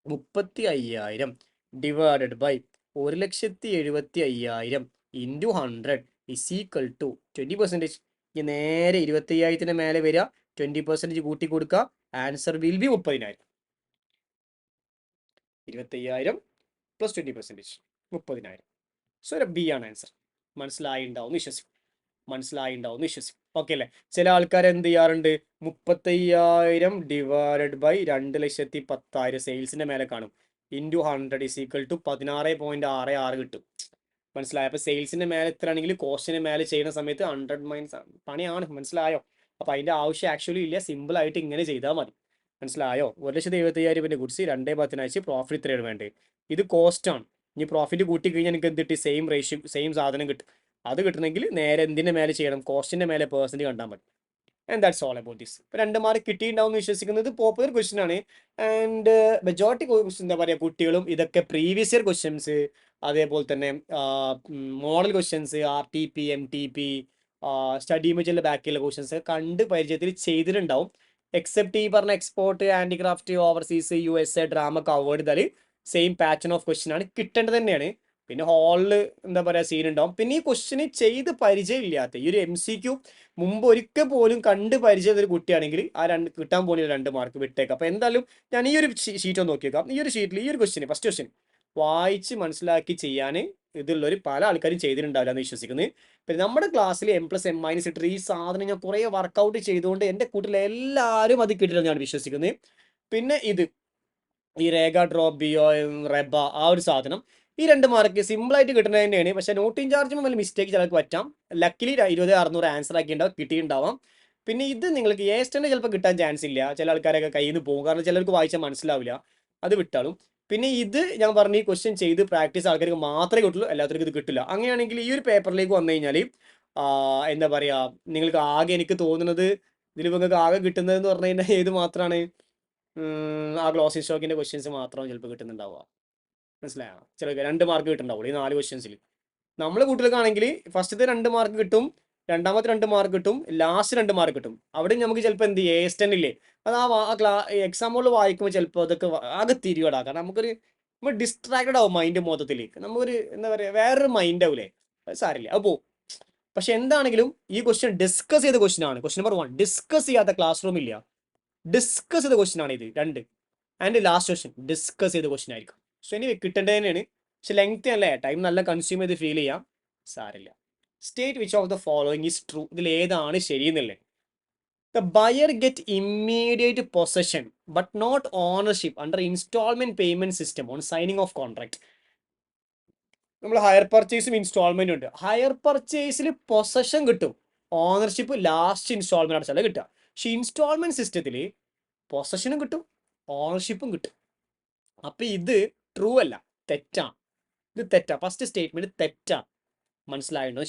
35,000 divided by 1,75,000 into 100 is equal to 20%. ഈ നേരെ 25,000 മേലെ വരിക, 20% കൂട്ടി കൊടുക്കുക. Answer will be 30,000. 25,000 plus 20% 30,000. So B ആണ് ആൻസർ. മനസ്സിലായിണ്ടാവും വിശ്വസിക്കും. ഓക്കെ അല്ലേ? ചില ആൾക്കാർ എന്ത് ചെയ്യാറുണ്ട്, 35,000 ഡിവൈഡഡ് ബൈ 2,10,000 സെയിൽസിന്റെ മേലെ കാണും, ഇൻറ്റു 100 ഇസ് ഈക്വൽ ടു 16.66 കിട്ടും. മനസ്സിലായോ? അപ്പൊ സെയിൽസിന്റെ മേലെ എത്ര ആണെങ്കിൽ കോസ്റ്റിന്റെ മേലെ ചെയ്യുന്ന സമയത്ത് 100 മൈനസ് പണിയാണ്. മനസ്സിലായോ? അപ്പൊ അതിന്റെ ആവശ്യം ആക്ച്വലി ഇല്ല. സിമ്പിൾ ആയിട്ട് ഇങ്ങനെ ചെയ്താൽ മതി. മനസ്സിലായോ? 1,75,000 രൂപയുടെ ഗുഡ്സ് 2,10 അയച്ച് പ്രോഫിറ്റ് ഇത്രയാണ് വേണ്ടത്. ഇത് കോസ്റ്റ് ആണ്. ഇനി പ്രോഫിറ്റ് കൂട്ടി കഴിഞ്ഞാൽ എനിക്ക് എന്ത് കിട്ടി? സെയിം റേഷ്യോ സെയിം സാധനം കിട്ടും. അത് കിട്ടണമെങ്കിൽ നേരെ എന്തിന്റെ മേലെ ചെയ്യണം? കോസ്റ്റിന്റെ മേലെ പേഴ്സൻറ്റേജ് കണ്ടാൽ മതി. And that's all about this. ഇപ്പൊ 2 മാർക്ക് കിട്ടിയിട്ടുണ്ടാവും എന്ന് വിശ്വസിക്കുന്നത്. പോപ്പുലർ ക്വസ്റ്റ്യൻ ആണ്. ആൻഡ് മെജോറിറ്റി എന്താ പറയുക, കുട്ടികളും ഇതൊക്കെ പ്രീവിയസ് ഇയർ ക്വസ്റ്റ്യൻസ്, അതേപോലെ തന്നെ model questions, RTP MTP study material ബാക്കിയുള്ള ക്വസ്റ്റ്യൻസ് കണ്ട് പരിചയത്തിൽ ചെയ്തിട്ടുണ്ടാവും. എക്സെപ്റ്റ് ഈ പറഞ്ഞ export, handicraft, overseas, USA, drama covered ചെയ്താൽ സെയിം പാറ്റേൺ ഓഫ് ക്വസ്റ്റ്യൻ ആണ് കിട്ടേണ്ടത് തന്നെയാണ്. പിന്നെ ഹാളിൽ എന്താ പറയുക സീൻ ഉണ്ടാവും. പിന്നെ ഈ ക്വസ്റ്റ്യന് ചെയ്ത് പരിചയമില്ലാത്ത ഈ ഒരു MCQ മുമ്പ് ഒരിക്കൽ പോലും കണ്ട് പരിചയമുള്ള ഒരു കുട്ടിയാണെങ്കിൽ ആ കിട്ടാൻ പോകുന്ന 2 മാർക്ക് വിട്ടേക്കാം. അപ്പോൾ എന്തായാലും ഞാൻ ഈ ഒരു ഷീറ്റ് ഒന്ന് നോക്കിയേക്കാം. ഈ ഒരു ഷീറ്റിൽ ഈ ഒരു ക്വസ്റ്റ്യൻ ഫസ്റ്റ് ക്വസ്റ്റ്യൻ വായിച്ച് മനസ്സിലാക്കി ചെയ്യാൻ ഇതുള്ളൊരു പല ആൾക്കാരും ചെയ്തിട്ടുണ്ടാവില്ല എന്ന് വിശ്വസിക്കുന്നത്. പിന്നെ നമ്മുടെ ക്ലാസ്സിൽ M+N- ഇട്ടിട്ട് ഈ സാധനം ഞാൻ കുറേ വർക്കൗട്ട് ചെയ്തുകൊണ്ട് എൻ്റെ കൂട്ടിൽ എല്ലാവരും അത് കിട്ടില്ലെന്ന് ഞാൻ വിശ്വസിക്കുന്നത്. പിന്നെ ഈ രേഖ ഡ്രോപ്പ് ബിയോ റെബ ആ ഒരു സാധനം ഈ 2 മാർക്ക് സിമ്പിളായിട്ട് കിട്ടുന്നത് തന്നെയാണ്. പക്ഷേ നോട്ട് ഇൻ ചാർജും വലിയ മിസ്റ്റേക്ക് ചിലർക്ക് പറ്റാം. ലക്കിലി 20,600 ആൻസർ ആക്കി ഉണ്ടാവും, കിട്ടിയിട്ടുണ്ടാവാം. പിന്നെ ഇത് നിങ്ങൾക്ക് ഏസ്റ്റൻ്റെ ചിലപ്പോൾ കിട്ടാൻ ചാൻസ് ഇല്ല. ചില ആൾക്കാരൊക്കെ കയ്യിൽ നിന്ന് പോകും, കാരണം ചിലർക്ക് വായിച്ചാൽ മനസ്സിലാവില്ല. അത് വിട്ടാലും. പിന്നെ ഇത് ഞാൻ പറഞ്ഞ ഈ ക്വസ്റ്റ്യൻ ചെയ്ത് പ്രാക്ടീസ് ആൾക്കാർക്ക് മാത്രമേ കിട്ടുള്ളൂ, എല്ലാവർക്കും ഇത് കിട്ടില്ല. അങ്ങനെയാണെങ്കിൽ ഈ ഒരു പേപ്പറിലേക്ക് വന്നു കഴിഞ്ഞാൽ എന്താ പറയുക, നിങ്ങൾക്ക് ആകെ എനിക്ക് തോന്നുന്നത് ഇതിൽ നിങ്ങൾക്ക് ആകെ കിട്ടുന്നതെന്ന് പറഞ്ഞു കഴിഞ്ഞാൽ ഏത് മാത്രമാണ്, ആ ക്ലോസിംഗ് സ്റ്റോക്കിന്റെ ക്വസ്റ്റ്യൻസ് മാത്രം ചിലപ്പോൾ കിട്ടുന്നുണ്ടാവുക. മനസ്സിലായോ? ചിലർക്ക് 2 മാർക്ക് കിട്ടുന്നുണ്ടാവുള്ളൂ ഈ 4 ക്വസ്റ്റ്യൻസിൽ. നമ്മളെ കുട്ടികൾക്കാണെങ്കിൽ ഫസ്റ്റത്തെ 2 മാർക്ക് കിട്ടും, രണ്ടാമത്തെ 2 മാർക്ക് കിട്ടും, ലാസ്റ്റ് 2 മാർക്ക് കിട്ടും. അവിടെ നമുക്ക് ചിലപ്പോൾ എന്ത് ചെയ്യും, A10 ഇല്ലേ, അത് എക്സാമുകളിൽ വായിക്കുമ്പോൾ ചിലപ്പോൾ അതൊക്കെ ആകെ തിരികടാ. കാരണം നമ്മൾ ഡിസ്ട്രാക്റ്റഡ് ആവും മൈൻഡ് മൊത്തത്തിൽ. നമുക്കൊരു എന്താ പറയുക, വേറൊരു മൈൻഡ് ആവൂലേ, അത് സാരില്ല, അത് പോവും. പക്ഷെ എന്താണെങ്കിലും ഈ ക്വസ്റ്റ്യൻ ഡിസ്കസ് ചെയ്ത ക്വസ്റ്റ്യൻ ആണ്. ക്വസ്റ്റ്യൻ നമ്പർ 1 ഡിസ്കസ് ചെയ്യാത്ത ക്ലാസ് റൂം ഇല്ല. ഡിസ്കസ് ചെയ്ത ക്വസ്റ്റ്യൻ ആണ് ഇത് 2. ആൻഡ് ലാസ്റ്റ് ക്വസ്റ്റ്യൻ ഡിസ്കസ് ചെയ്ത ക്വസ്റ്റ്യൻ ആയിരിക്കും. സോ ഇനി കിട്ടേണ്ടത് തന്നെയാണ്. പക്ഷെ ലെങ്ത് അല്ലേ, ടൈം നല്ല കൺസ്യൂം ചെയ്ത് ഫീൽ ചെയ്യാം, സാരില്ല. State which of the following is true, ഇതിൽ ഏതാണ് ശരിയെന്നല്ലേ. The buyer get immediate possession but not ownership under installment payment system on signing of contract. നമ്മൾ ഹയർ പർച്ചേസും ഇൻസ്റ്റാൾമെന്റും ഉണ്ട്. ഹയർ പർച്ചേസിൽ പൊസഷൻ കിട്ടും, ഓണർഷിപ്പ് ലാസ്റ്റ് ഇൻസ്റ്റാൾമെന്റ് അടച്ചാലേ കിട്ടുക. പക്ഷെ ഇൻസ്റ്റാൾമെന്റ് സിസ്റ്റത്തിൽ പൊസഷനും കിട്ടും, ഓണർഷിപ്പും കിട്ടും. അപ്പൊ ഇത് ട്രൂ അല്ല, തെറ്റാണ്. ഇത് തെറ്റാ, ഫസ്റ്റ് സ്റ്റേറ്റ്മെന്റ് തെറ്റാണ്. മനസ്സിലായിട്ടുണ്ടോ?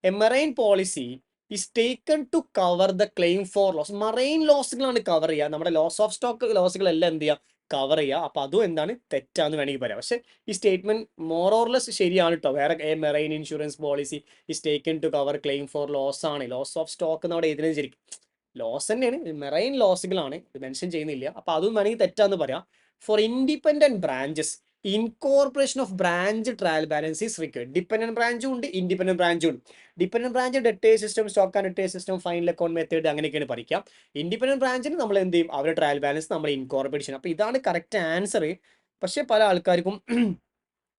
A marine policy is taken to cover the claim for loss. Marine ലോസുകളാണ് കവർ ചെയ്യുക, നമ്മുടെ ലോസ് ഓഫ് സ്റ്റോക്ക് ലോസുകളെല്ലാം എന്ത് ചെയ്യുക, കവർ ചെയ്യുക. അപ്പൊ അതും എന്താണ്, തെറ്റാന്ന് വേണമെങ്കിൽ പറയാം. പക്ഷെ ഈ സ്റ്റേറ്റ്മെന്റ് മോർ ഓർ ലെസ് ശരിയാണ് കേട്ടോ. വേറെ a marine insurance policy is taken to cover claim for loss ആണ്. ലോസ് ഓഫ് സ്റ്റോക്ക് എന്ന് അവിടെ എഴുതുന്നത് ശരിക്കും ലോസ് തന്നെയാണ്, മെറൈൻ ലോസുകളാണ്, ഇത് മെൻഷൻ ചെയ്യുന്നില്ല. അപ്പൊ അതും വേണമെങ്കിൽ തെറ്റാന്ന് പറയാം. For independent branches incorporation of branch trial balance is required. Dependent ബ്രാഞ്ചും ഉണ്ട്, ഇൻഡിപെൻഡന്റ് ബ്രാഞ്ചും ഉണ്ട്. ഡിപെൻഡന്റ് ബ്രാഞ്ച് ഡെറ്റേ സിസ്റ്റം, സ്റ്റോക്ക് ആൻഡ് ഡെറ്റേ സിസ്റ്റം, ഫൈനൽ അക്കൗണ്ട് മെത്തേഡ്, അങ്ങനെയൊക്കെയാണ് പഠിക്കാം. ഇൻഡിപെൻഡന്റ് ബ്രാഞ്ചിന് നമ്മൾ എന്ത് ചെയ്യും, അവരുടെ ട്രയൽ ബാലൻസ് നമ്മൾ ഇൻകോർപ്പറേറ്റ് ചെയ്യണം. അപ്പോൾ ഇതാണ് കറക്റ്റ് ആൻസർ. പക്ഷേ പല ആൾക്കാർക്കും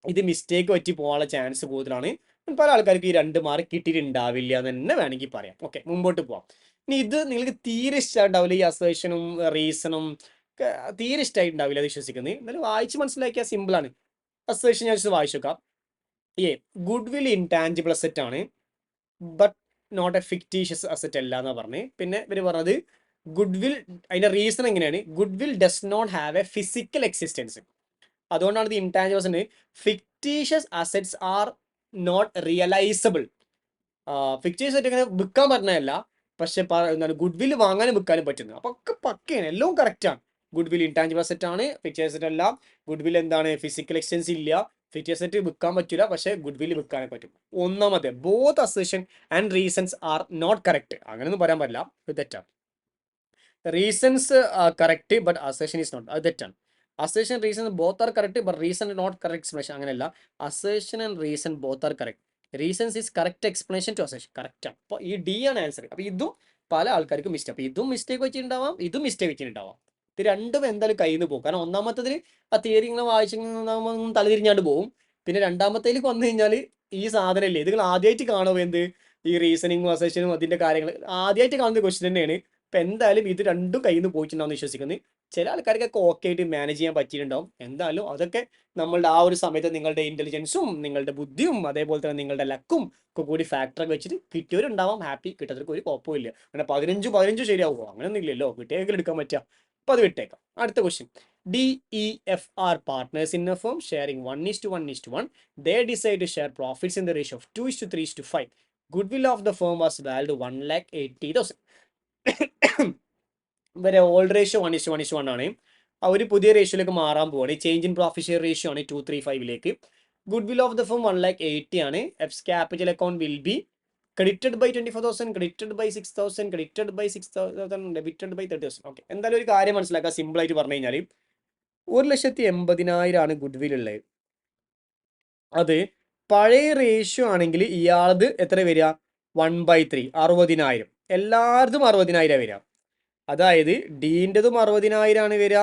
ഇത് മിസ്റ്റേക്ക് പറ്റി പോകാനുള്ള ചാൻസ് കൂടുതലാണ്. പല ആൾക്കാർക്ക് ഈ 2 മാർക്ക് കിട്ടിയിട്ടുണ്ടാവില്ല എന്ന് തന്നെ വേണമെങ്കിൽ പറയാം. ഓക്കെ, മുമ്പോട്ട് പോവാം. ഇനി ഇത് നിങ്ങൾക്ക് തീരെ ഇഷ്ടമുണ്ടാവില്ല, ഈ അസേഷനും റീസണും തീരെ ഇഷ്ടമായിട്ടുണ്ടാവില്ല അത് വിശ്വസിക്കുന്നത്. എന്നാലും വായിച്ച് മനസ്സിലാക്കിയാൽ സിമ്പിളാണ്. അസേഷൻ ഞാൻ വായിച്ചു നോക്കാം. ഗുഡ് വിൽ ഇൻടാഞ്ചിബിൾ അസെറ്റ് ആണ്, but not a fictitious asset അല്ല എന്നാണ് പറഞ്ഞത്. പിന്നെ ഇവർ പറഞ്ഞത് ഗുഡ് വിൽ, അതിന്റെ റീസൺ എങ്ങനെയാണ്, goodwill does not have a physical existence. അതുകൊണ്ടാണ് ഇത് ഇൻടാഞ്ചിബിൾസിന് fictitious assets are not realisable. Fictitious ആയിട്ട് ഇങ്ങനെ വിൽക്കാൻ പറ്റുന്നതല്ല, പക്ഷെ എന്താണ് ഗുഡ് വിൽ വാങ്ങാനും വിൽക്കാനും പറ്റുന്നത്. അപ്പൊ ഒക്കെ പക്കയാണ്, എല്ലാം കറക്റ്റാണ്. ഗുഡ് വിൽ ഇൻടാഞ്ചിബിൾ അസെറ്റ് ആണ്, ഫിക്റ്റീഷ്യസ് അസെറ്റ് അല്ല. ഗുഡ് വിൽ എന്താണ്, ഫിസിക്കൽ എക്സ്റ്റൻസ് ഇല്ല. ഫിക്റ്റീഷ്യസ് അസെറ്റ് വിൽക്കാൻ പറ്റില്ല, പക്ഷേ ഗുഡ് വിൽ വിൽക്കാനേ പറ്റും. ഒന്നാമത്തെ both assertion and reasons are not correct, അങ്ങനെയൊന്നും പറയാൻ പറ്റില്ല, ഇത് തെറ്റാണ്. Reasons correct but assertion is not, അത് തെറ്റാണ്. Assertion reason both are correct but reason not correct explanation, അങ്ങനെയല്ല. Assertion and reason both are correct, reasons is correct explanation to assertion, correct ആണ്. അപ്പോൾ ഈ ഡി ആണ് ആൻസർ. അപ്പോൾ ഇതും പല ആൾക്കാർക്കും മിസ്റ്റേക്ക്, അപ്പോൾ ഇതും മിസ്റ്റേക്ക് വെച്ചിട്ടുണ്ടാവാം, ഇതും മിസ്റ്റേക്ക് വെച്ചിട്ടുണ്ടാവാം. ഇത് രണ്ടും എന്തായാലും കയ്യിൽ നിന്ന് പോകും. കാരണം ഒന്നാമത്തതിൽ ആ തിയറി ഇങ്ങനെ വായിച്ച് തലതിരിഞ്ഞാണ്ട് പോകും. പിന്നെ രണ്ടാമത്തേലേക്ക് വന്നു കഴിഞ്ഞാൽ ഈ സാധനമല്ലേ, ഇത് നിങ്ങൾ ആദ്യമായിട്ട് കാണുമോ, എന്ത് ഈ റീസണിങ്ങും അസേഷനും അതിന്റെ കാര്യങ്ങൾ ആദ്യമായിട്ട് കാണുന്ന ക്വസ്റ്റ്യൻ തന്നെയാണ്. ഇപ്പം എന്തായാലും ഇത് രണ്ടും കയ്യിൽ നിന്ന് പോയിട്ടുണ്ടാവും വിശ്വസിക്കുന്നത്. ചില ആൾക്കാർക്കൊക്കെ ഓക്കെ ആയിട്ട് മാനേജ് ചെയ്യാൻ പറ്റിയിട്ടുണ്ടാവും. എന്തായാലും അതൊക്കെ നമ്മളുടെ ആ ഒരു സമയത്ത് നിങ്ങളുടെ ഇന്റലിജൻസും നിങ്ങളുടെ ബുദ്ധിയും അതേപോലെ തന്നെ നിങ്ങളുടെ ലക്കും ഒക്കെ കൂടി ഫാക്ടറൊക്കെ വെച്ചിട്ട് കിട്ടിയവരുണ്ടാവാം, ഹാപ്പി. കിട്ടാത്തവർക്ക് ഒരു കുഴപ്പമില്ല. അങ്ങനെ 15 ശരിയാവുമോ, അങ്ങനെയൊന്നും ഇല്ലല്ലോ, കിട്ടിയെങ്കിലും എടുക്കാൻ പറ്റുക. അപ്പോൾ അത് വിട്ടേക്കാം. അടുത്ത question, DEF are partners in a firm sharing 1:1:1. They decide to share profits in the ratio of 2:3:5. Goodwill of the firm was valued 1,80,000. ഇവരെ ഓൾഡ് റേഷ്യോ 1:1:1 ആണ്. അവർ പുതിയ റേഷ്യോയിലേക്ക് മാറാൻ പോവാണ്. Change in profit share ratio ആണ് 2:3:5. Goodwill of the firm 1,80,000 ആണ്. F's capital account will be credited by 24,000, credited by 6,000, credited by 6,000, debited by 30,000. Okay, എന്തായാലും ഒരു കാര്യം മനസ്സിലാക്കുക, സിമ്പിൾ ആയിട്ട് പറഞ്ഞു കഴിഞ്ഞാൽ 1,80,000 ആണ് ഗുഡ് വിൽ ഉള്ളത്. അത് പഴയ റേഷ്യോ ആണെങ്കിൽ ഇയാളത് എത്ര വരിക 1/3 60,000. എല്ലാവർക്കും 60,000 വരിക. അതായത് ഡീൻ്റെതും 60,000 ആണ് വരിക,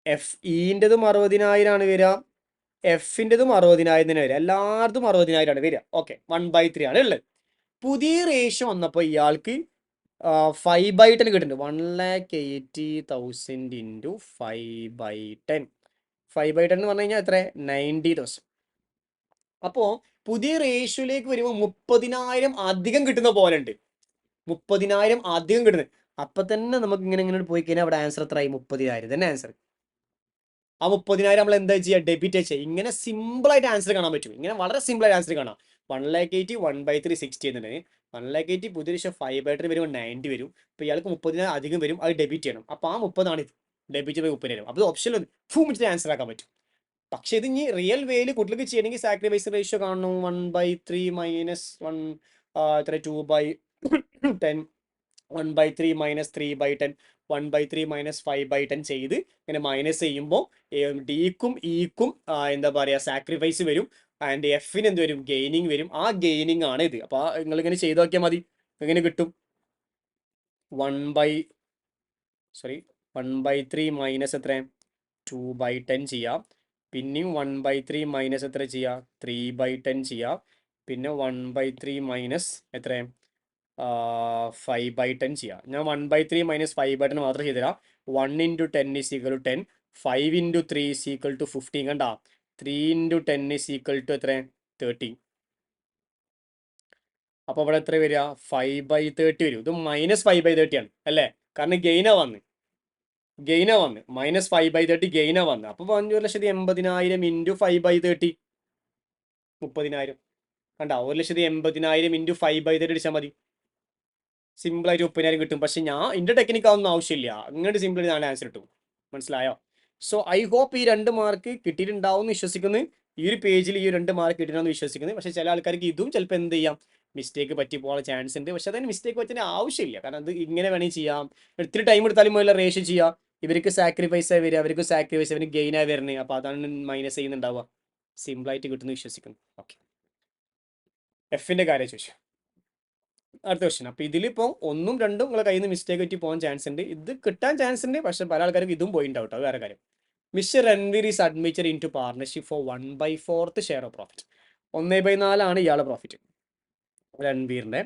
എഫ് ഇൻ്റെതും 60,000 ആണ് വരിക, എഫിൻ്റെതും 60,000 തന്നെ വരിക. എല്ലാവർക്കും 60,000 ആണ് വരിക. ഓക്കെ, 1/3 ആണ് ഉള്ളത്. പുതിയ റേഷ്യോ വന്നപ്പോൾ ഇയാൾക്ക് 5/10 കിട്ടുന്നുണ്ട്. 1,80,000 ഇൻറ്റു 5/10. 5/10 എന്ന് പറഞ്ഞു കഴിഞ്ഞാൽ എത്ര? 90,000. അപ്പോൾ പുതിയ റേഷ്യോയിലേക്ക് വരുമ്പോൾ 30,000 അധികം കിട്ടുന്ന പോലെ ഉണ്ട്. 30,000 അധികം കിട്ടുന്നത്. അപ്പം തന്നെ നമുക്ക് ഇങ്ങനെ പോയി കഴിഞ്ഞാൽ അവിടെ ആൻസർ എത്രയായി? 30,000 തന്നെ ആൻസർ. ആ 30,000 നമ്മൾ എന്താ ചെയ്യുക? ഡെബിറ്റ് ചെയ്യുക. ഇങ്ങനെ സിമ്പിളായിട്ട് ആൻസർ കാണാൻ പറ്റും. ഇങ്ങനെ വളരെ സിമ്പിളായിട്ട് ആൻസർ കാണാം. 1,80,000 1/3 60 എന്നുണ്ട്. 1,80,000 പുതിയ റേഷ്യോ 5/10 വരുമ്പോൾ 90 വരും. അപ്പോൾ ഇയാൾക്ക് 30,000 അധികം വരും. അത് ഡെബിറ്റ് ചെയ്യണം. അപ്പോൾ ആ 30 ഇത് ഡെബിറ്റ് ചെയ്യുമ്പോൾ 30,000. അപ്പോൾ ഓപ്ഷനിൽ ഫൂമിച്ചിട്ട് ആൻസർ ആക്കാൻ പറ്റും. പക്ഷെ ഇത് ഇനി റിയൽ വേയിൽ കുട്ടികൾക്ക് ചെയ്യണമെങ്കിൽ സാക്രിഫൈസ് റേഷ്യോ കാണണം. 1/3 മൈനസ് 1 എത്ര 2/10, 1/3 മൈനസ് 3/10, 1/3 മൈനസ് 5/10 ചെയ്ത് ഇങ്ങനെ മൈനസ് ചെയ്യുമ്പോൾ ഡിക്കും ഇക്കും എന്താ പറയുക സാക്രിഫൈസ് വരും. ആൻഡ് എഫിന് എന്ത് വരും? ഗെയിനിങ് വരും. ആ ഗെയിനിങ് ആണ് ഇത്. അപ്പോൾ നിങ്ങളിങ്ങനെ ചെയ്ത് നോക്കിയാൽ മതി. എങ്ങനെ കിട്ടും? 1/3 മൈനസ് എത്ര? 2/10 ചെയ്യാം. പിന്നെയും 1/3 മൈനസ് എത്ര ചെയ്യാം? 3/10 ചെയ്യാം. പിന്നെ 1/3 മൈനസ് എത്ര? 5/10 ചെയ്യാം. ഞാൻ 1/3 മൈനസ് 5/10 മാത്രം ചെയ്തുതരാം. 1 × 10 = 10, 5 × 3 = 15. കണ്ട 3 × 10 = എത്ര? 30. അപ്പോൾ ഇവിടെ എത്ര വരിക? 5/30 വരും. ഇത് മൈനസ് 5/30 ആണ് അല്ലേ? കാരണം ഗെയിനാ വന്ന് മൈനസ് 5/30 ഗെയിനാ വന്ന്. അപ്പോൾ 1,80,000 ഇൻറ്റു 5/30 30,000. കണ്ട 1,80,000 ഇൻറ്റു 5/30 അടിച്ചാൽ മതി. സിമ്പിളായിട്ട് 30,000 കിട്ടും. പക്ഷെ ഞാൻ എൻ്റെ ടെക്നിക്ക് അതൊന്നും ആവശ്യമില്ല. അങ്ങോട്ട് സിമ്പിൾ ഞാൻ ആൻസർ കിട്ടും. മനസ്സിലായോ? സോ ഐ ഹോപ്പ് ഈ 2 മാർക്ക് കിട്ടിയിട്ടുണ്ടാവും എന്ന് വിശ്വസിക്കുന്നു. ഈ ഒരു പേജിൽ ഈ 2 മാർക്ക് കിട്ടിയിട്ടുണ്ടെന്ന് വിശ്വസിക്കുന്നു. പക്ഷേ ചില ആൾക്കാർക്ക് ഇതും ചിലപ്പോൾ എന്ത് ചെയ്യാം, മിസ്റ്റേക്ക് പറ്റി പോകാൻ ചാൻസ് ഉണ്ട്. പക്ഷെ അതിന് മിസ്റ്റേക്ക് പറ്റുന്ന ആവശ്യമില്ല. കാരണം അത് ഇങ്ങനെ വേണമെങ്കിൽ ചെയ്യാം. ഇത്തിരി ടൈം എടുത്താലും മുതൽ റേഷ്യോ ചെയ്യാം. ഇവർക്ക് സാക്രിഫൈസ് ആയി വരിക, അവർക്ക് സാക്രിഫൈസ് അവന് ഗെയിൻ ആയി വരുന്നത്. അപ്പോൾ അതാണ് മൈനസ് ചെയ്യുന്നുണ്ടാവുക. സിമ്പിളായിട്ട് കിട്ടുന്നു വിശ്വസിക്കുന്നു. ഓക്കെ, എഫിൻ്റെ കാര്യം ചോദിച്ചു. അടുത്ത ക്വസ്റ്റ്യൻ. അപ്പോൾ ഇതിലിപ്പോൾ 1ഉം 2ഉം നിങ്ങളെ കയ്യിൽ നിന്ന് മിസ്റ്റേക്ക് പറ്റി പോകാൻ ചാൻസ് ഉണ്ട്. ഇത് കിട്ടാൻ ചാൻസ് ഉണ്ട്. പക്ഷെ പല ആൾക്കാർക്ക് ഇതും പോയിണ്ടാവും കേട്ടോ. അത് വേറെ കാര്യം. Mister Ranveer is admitted in to partnership for 1/4 share of profit. 1/4 ആണ് ഇയാളുടെ പ്രോഫിറ്റ് രൺവീറിൻ്റെ.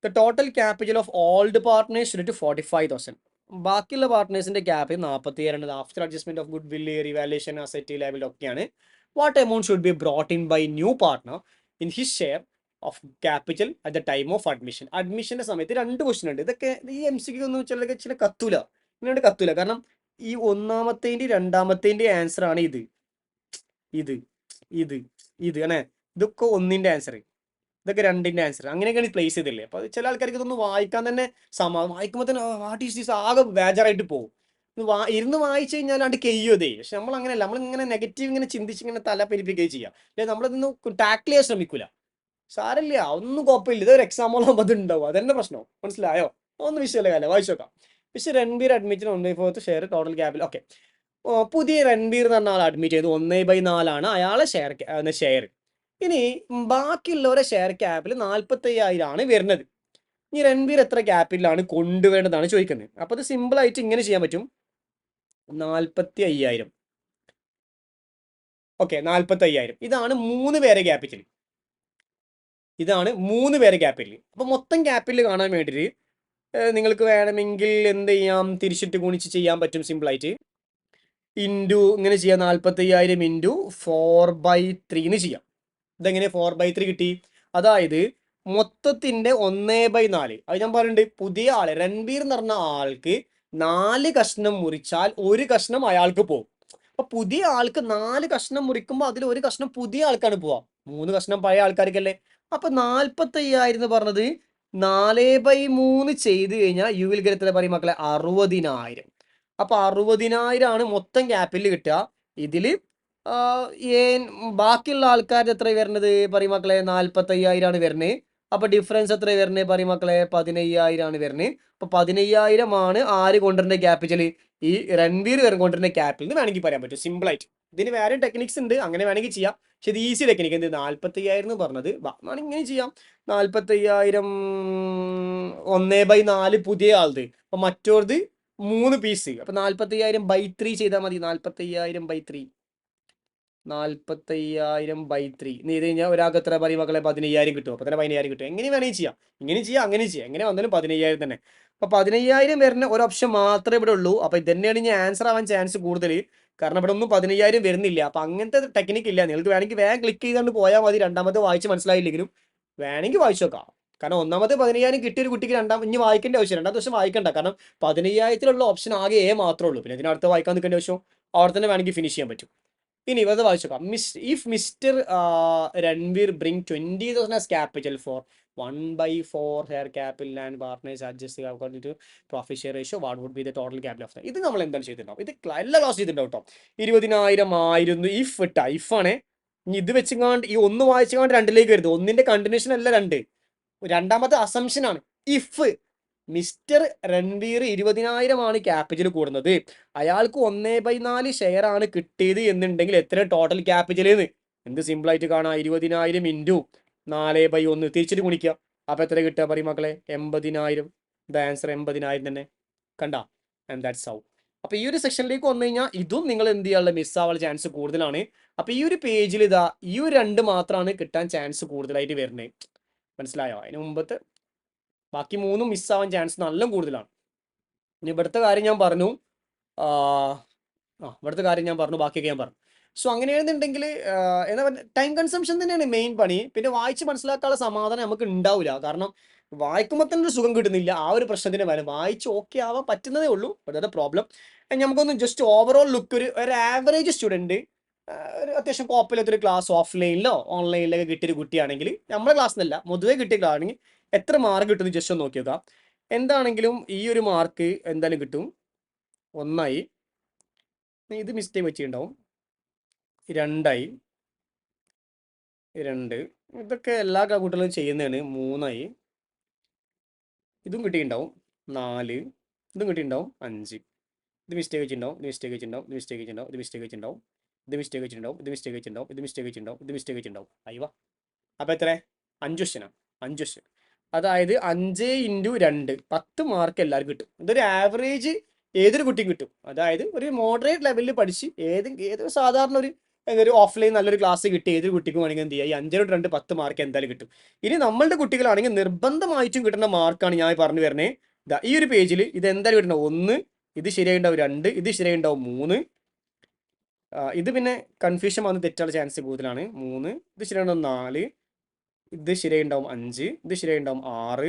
The total capital of old partners to 45,000. ബാക്കിയുള്ള പാർട്ട്നേഴ്സിൻ്റെ capital 47,000 after adjustment of goodwill, revaluation, asset level ഒക്കെയാണ്. What amount should be brought in by new partner in his share of capital at the time of admission. അഡ്മിഷൻ്റെ സമയത്ത് 2 question ഉണ്ട്. ഇതൊക്കെ ഈ MCQ ഒന്നും ചില കത്തൂല. ഇങ്ങനെ കത്തൂല. കാരണം ഈ ഒന്നാമത്തേൻ്റെ രണ്ടാമത്തേൻ്റെ ആൻസർ ആണ് ഇത് ആണ്. ഇതൊക്കെ 1ൻ്റെ ആൻസർ, ഇതൊക്കെ 2ൻ്റെ ആൻസർ. അങ്ങനെയൊക്കെയാണ് പ്ലേസ് ചെയ്തില്ലേ. അപ്പോൾ ചില ആൾക്കാർക്ക് ഇതൊന്ന് വായിക്കാൻ തന്നെ വായിക്കുമ്പോൾ തന്നെ വാട്ട് ഈസ് ദിസ് ആകെ ബേജാറായിട്ട് പോകും. ഇരുന്ന് വായിച്ചു കഴിഞ്ഞാൽ അത് കെയ്യുതേ. പക്ഷെ നമ്മൾ അങ്ങനെയല്ല. നമ്മളിങ്ങനെ നെഗറ്റീവ് ഇങ്ങനെ ചിന്തിച്ച് ഇങ്ങനെ തല പെരിപ്പിക്കുകയും ചെയ്യാം. അല്ലെ നമ്മളിതൊന്നും ടാക്കിൾ ചെയ്യാൻ ശ്രമിക്കൂല. സാരമില്ല, ഒന്നും കുഴപ്പമില്ല. ഇതൊരു എക്സാമ്പോളാകുമ്പോൾ അത് ഉണ്ടാവും. അതെന്നെ പ്രശ്നം. മനസ്സിലായോ? ഒന്നും വിഷയമല്ല. കാലം വായിച്ചു നോക്കാം. പക്ഷെ Ranbir admit 1/4 share total capital. Okay, പുതിയ രൺബീർ എന്ന് പറഞ്ഞ ആൾ അഡ്മിറ്റ് ചെയ്ത് 1/4 ആണ് അയാളെ ഷെയർ. ഇനി ബാക്കിയുള്ളവരെ ഷെയർ ക്യാപിറ്റൽ 45,000 ആണ് വരുന്നത്. ഇനി രൺബീർ എത്ര ക്യാപിറ്റലാണ് കൊണ്ടുവരേണ്ടതാണ് ചോദിക്കുന്നത്. അപ്പോൾ അത് സിമ്പിളായിട്ട് ഇങ്ങനെ ചെയ്യാൻ പറ്റും. 45,000. ഓക്കെ, 45,000 ഇതാണ് 3 പേരെ ക്യാപിറ്റൽ. അപ്പോൾ മൊത്തം ക്യാപിറ്റൽ കാണാൻ വേണ്ടിയിട്ട് നിങ്ങൾക്ക് വേണമെങ്കിൽ എന്ത് ചെയ്യാം, തിരിച്ചിട്ട് ഗുണിച്ച് ചെയ്യാൻ പറ്റും സിമ്പിളായിട്ട്. ഇൻറ്റു ഇങ്ങനെ ചെയ്യാം, 45,000 ഇൻറ്റു 4/3 ചെയ്യാം. ഇതെങ്ങനെ 4/3 കിട്ടി? അതായത് മൊത്തത്തിൻ്റെ 1/4. അത് ഞാൻ പറഞ്ഞിട്ടുണ്ട്. പുതിയ ആള് രൺബീർ എന്ന് പറഞ്ഞ ആൾക്ക് 4 കഷ്ണം മുറിച്ചാൽ 1 കഷ്ണം അയാൾക്ക് പോകും. അപ്പോൾ പുതിയ ആൾക്ക് 4 കഷ്ണം മുറിക്കുമ്പോൾ അതിൽ 1 കഷ്ണം പുതിയ ആൾക്കാണ് പോവുക. 3 കഷ്ണം പഴയ ആൾക്കാർക്കല്ലേ. അപ്പോൾ 45,000 എന്ന് പറഞ്ഞത് 4/3 ചെയ്ത് കഴിഞ്ഞാൽ യു വിൽ ഗെറ്റ് എത്ര പറയും മക്കളെ? 60,000. അപ്പോൾ 60,000 ആണ് മൊത്തം ക്യാപിറ്റൽ കിട്ടുക. ഇതിൽ ബാക്കിയുള്ള ആൾക്കാരുടെ എത്ര വരുന്നത് പറയും മക്കളെ? 45,000 ആണ് വരുന്നത്. അപ്പോൾ ഡിഫറൻസ് എത്ര വരുന്നത് പറയും മക്കളെ? 15,000 ആണ് വരുന്നത്. അപ്പോൾ 15,000 ആണ് ആര് കൊണ്ടുവരേണ്ട ക്യാപിറ്റൽ? ഈ രൺബീർ കൊണ്ടുവരേണ്ട ക്യാപിറ്റൽ എന്ന് വേണമെങ്കിൽ പറയാൻ പറ്റും സിമ്പിളായിട്ട്. ഇതിന് വേറെ ടെക്നിക്സ് ഉണ്ട്, അങ്ങനെ വേണമെങ്കിൽ ചെയ്യാം. പക്ഷെ ഇത് ഈസി ടെക്നിക്ക്. എന്ത് 45,000 എന്ന് പറഞ്ഞത് വേണമെങ്കിൽ ഇങ്ങനെ ചെയ്യാം. 45,000 1/4 പുതിയ ആളത്, അപ്പൊ മറ്റോർത് 3 പീസ്, അപ്പൊ 45,000/3 ചെയ്താൽ മതി. 45,000/3 നീ ഇത് കഴിഞ്ഞാൽ ഒരാൾക്ക് എത്ര പറയും മക്കളെ? 15,000 കിട്ടും. അപ്പൊ തന്നെ 15,000 കിട്ടും. എങ്ങനെ വേണമെങ്കിൽ ചെയ്യാം, ഇങ്ങനെ ചെയ്യാം, അങ്ങനെ ചെയ്യാം. എങ്ങനെ വന്നാലും 15,000 തന്നെ. അപ്പൊ 15,000 വരുന്ന ഒരു ഓപ്ഷൻ മാത്രമേ ഇവിടെ ഉള്ളൂ. അപ്പൊ ഇത് തന്നെയാണ് ഇനി ആൻസർ ആവാൻ ചാൻസ് കൂടുതൽ, കാരണം ഇവിടെ ഒന്നും 15,000 വരുന്നില്ല. അപ്പൊ അങ്ങനത്തെ ടെക്നിക്ക് ഇല്ല. നിങ്ങൾക്ക് വേണമെങ്കിൽ വേഗം ക്ലിക്ക് ചെയ്തുകൊണ്ട് പോയാൽ മതി. രണ്ടാമത്തെ വായിച്ച് മനസ്സിലായില്ലെങ്കിലും വേണമെങ്കിൽ വായിച്ചു നോക്കാം. കാരണം ഒന്നാമത്തെ 15,000 കിട്ടിയ ഒരു കുട്ടിക്ക് ഇനി വായിക്കേണ്ട ആവശ്യം, രണ്ടാമത്തെ ദിവസം വായിക്കണ്ട. കാരണം 15,000 ഓപ്ഷൻ ആകെ എ മാത്രമേ ഉള്ളൂ. പിന്നെ ഇതിനടുത്ത് വായിക്കാൻ നിൽക്കേണ്ട ആവശ്യം അവിടെ തന്നെ വേണമെങ്കിൽ ഫിനിഷ് ചെയ്യാൻ പറ്റും. ഇനി വെറുതെ വായിച്ചു നോക്കാം. If mister Ranveer bring 20,000 as capital for 1/4 hair capital and partners adjust according to profit share ratio, what would be the total capital of that? ഇത് നമ്മൾ എന്താണ് ചെയ്തിട്ടുണ്ടാവും? ഇത് എല്ലാ ക്ലാസ് ചെയ്തിട്ടുണ്ടാവും കേട്ടോ. 20,000 ആയിരുന്നു ഇഫ് ആണ്. ഇനി ഇത് വെച്ചുകൊണ്ട് ഈ ഒന്ന് വായിച്ചുകൊണ്ട് രണ്ടിലേക്ക് വരുന്നത്, ഒന്നിന്റെ കണ്ടിന്യൂഷൻ അല്ല രണ്ട്, രണ്ടാമത്തെ അസംഷൻ ആണ്. ഇഫ് മിസ്റ്റർ രൺവീർ 20,000 ആണ് ക്യാപിറ്റൽ കൂടുന്നത്, അയാൾക്ക് 1/4 ഷെയർ ആണ് കിട്ടിയത് എന്നുണ്ടെങ്കിൽ എത്ര ടോട്ടൽ ക്യാപിറ്റൽ എന്ന് എന്ത് സിമ്പിൾ ആയിട്ട് കാണാം. 20,000 ഇൻറ്റു 4/1 തിരിച്ചിട്ട് ഗുണിക്കുക. അപ്പൊ എത്ര കിട്ടുക പറയും മക്കളെ? 80,000. ദ ആൻസർ 80,000 തന്നെ. കണ്ട? And that's how. അപ്പൊ ഈ ഒരു സെക്ഷനിലേക്ക് വന്നു കഴിഞ്ഞാൽ ഇതും നിങ്ങൾ എന്ത് ചെയ്യാനുള്ള മിസ്സാവാനുള്ള ചാൻസ് കൂടുതലാണ്. അപ്പൊ ഈ ഒരു പേജിൽ ഇതാ ഈ ഒരു 2 മാത്രമാണ് കിട്ടാൻ ചാൻസ് കൂടുതലായിട്ട് വരുന്നത്. മനസ്സിലായോ? അതിന് മുമ്പത്തെ ബാക്കി 3 മിസ്സാവാൻ ചാൻസ് നല്ല കൂടുതലാണ്. ഇനി ഇവിടുത്തെ കാര്യം ഞാൻ പറഞ്ഞു, ഇവിടുത്തെ കാര്യം ഞാൻ പറഞ്ഞു, ബാക്കിയൊക്കെ ഞാൻ പറഞ്ഞു. സോ അങ്ങനെയാണെന്നുണ്ടെങ്കിൽ എന്താ പറയുക, ടൈം കൺസംഷൻ തന്നെയാണ് മെയിൻ പണി. പിന്നെ വായിച്ച് മനസ്സിലാക്കാനുള്ള സമാധാനം നമുക്ക് ഉണ്ടാവില്ല. കാരണം വായിക്കുമ്പോൾ തന്നെ ഒരു സുഖം കിട്ടുന്നില്ല. ആ ഒരു പ്രശ്നത്തിന് വരും. വായിച്ച് ഓക്കെ ആവാൻ പറ്റുന്നതേ ഉള്ളൂ, അതായത് പ്രോബ്ലം. നമുക്കൊന്ന് ജസ്റ്റ് ഓവറോൾ ലുക്ക്, ഒരു ആവറേജ് സ്റ്റുഡൻറ്റ്, ഒരു അത്യാവശ്യം കുഴപ്പമില്ലാത്തൊരു ക്ലാസ് ഓഫ്ലൈനിലോ ഓൺലൈനിലൊക്കെ കിട്ടിയൊരു കുട്ടിയാണെങ്കിൽ, നമ്മുടെ ക്ലാസ് എന്നല്ല പൊതുവേ കിട്ടിയ ക്ലാസ് ആണെങ്കിൽ എത്ര മാർക്ക് കിട്ടുമെന്ന് ജസ്റ്റ് ഒന്ന് നോക്കി നോക്കാം. എന്താണെങ്കിലും ഈ ഒരു മാർക്ക് എന്തായാലും കിട്ടും. 1 ഇത് മിസ്റ്റേക്ക് വെച്ചിട്ടുണ്ടാവും. 2 2 ഇതൊക്കെ എല്ലാ കുട്ടികളും ചെയ്യുന്നതാണ്. 3 ഇതും കിട്ടിയിട്ടുണ്ടാവും. 4 ഇതും കിട്ടിയിട്ടുണ്ടാവും. 5 ഇത് മിസ്റ്റേക്ക് വെച്ചിട്ടുണ്ടാവും. ഇത് മിസ്റ്റേക്ക് വെച്ചിട്ടുണ്ടാവും. ഇത് മിസ്റ്റേക്ക് വെച്ചിട്ടുണ്ടാവും. ഇത് മിസ്റ്റേക്ക് വെച്ചിട്ടുണ്ടാവും. ഇത് മിസ്റ്റേക്ക് വെച്ചിട്ടുണ്ടാവും. ഇത് മിസ്റ്റേക്ക് വെച്ചിട്ടുണ്ടാവും. ഇത് മിസ്റ്റേക്ക് വെച്ചിട്ടുണ്ടാവും. ഇത് മിസ്റ്റേക്ക് വെച്ചിട്ടുണ്ടാവും. അയ്യോ, അപ്പോൾ എത്ര? 5 ക്വസ്റ്റ്യനാണ്. 5 ക്വസ്റ്റ്യൻ, അതായത് 5 ഇൻറ്റു 2 10 മാർക്ക് എല്ലാവർക്കും കിട്ടും. ഇതൊരു ആവറേജ് ഏതൊരു കുട്ടിയും കിട്ടും. അതായത് ഒരു മോഡറേറ്റ് ലെവലിൽ പഠിച്ച് ഏതൊരു സാധാരണ ഒരു ഓഫ്ലൈൻ നല്ലൊരു ക്ലാസ് കിട്ടി ഏതൊരു കുട്ടിക്കും വേണമെങ്കിൽ എന്ത് ചെയ്യുക, ഈ 5/2 10 മാർക്ക് എന്തായാലും കിട്ടും. ഇനി നമ്മളുടെ കുട്ടികളാണെങ്കിൽ നിർബന്ധമായിട്ടും കിട്ടുന്ന മാർക്കാണ് ഞാൻ പറഞ്ഞു വരുന്നത്. ഈ ഒരു പേജിൽ ഇത് എന്തായാലും കിട്ടണം. 1 ഇത് ശരിയായിട്ടുണ്ടാവും. 2 ഇത് ശരിയായിട്ടുണ്ടാവും. 3 ഇത് പിന്നെ കൺഫ്യൂഷൻ വന്ന് തെറ്റാനുള്ള ചാൻസ് കൂടുതലാണ്. 3 ഇത് ശരിയായിട്ടുണ്ടാവും. 4 ഇത് ശരിയായിട്ടുണ്ടാവും. 5 ഇത് ശരിയായിട്ടുണ്ടാവും. 6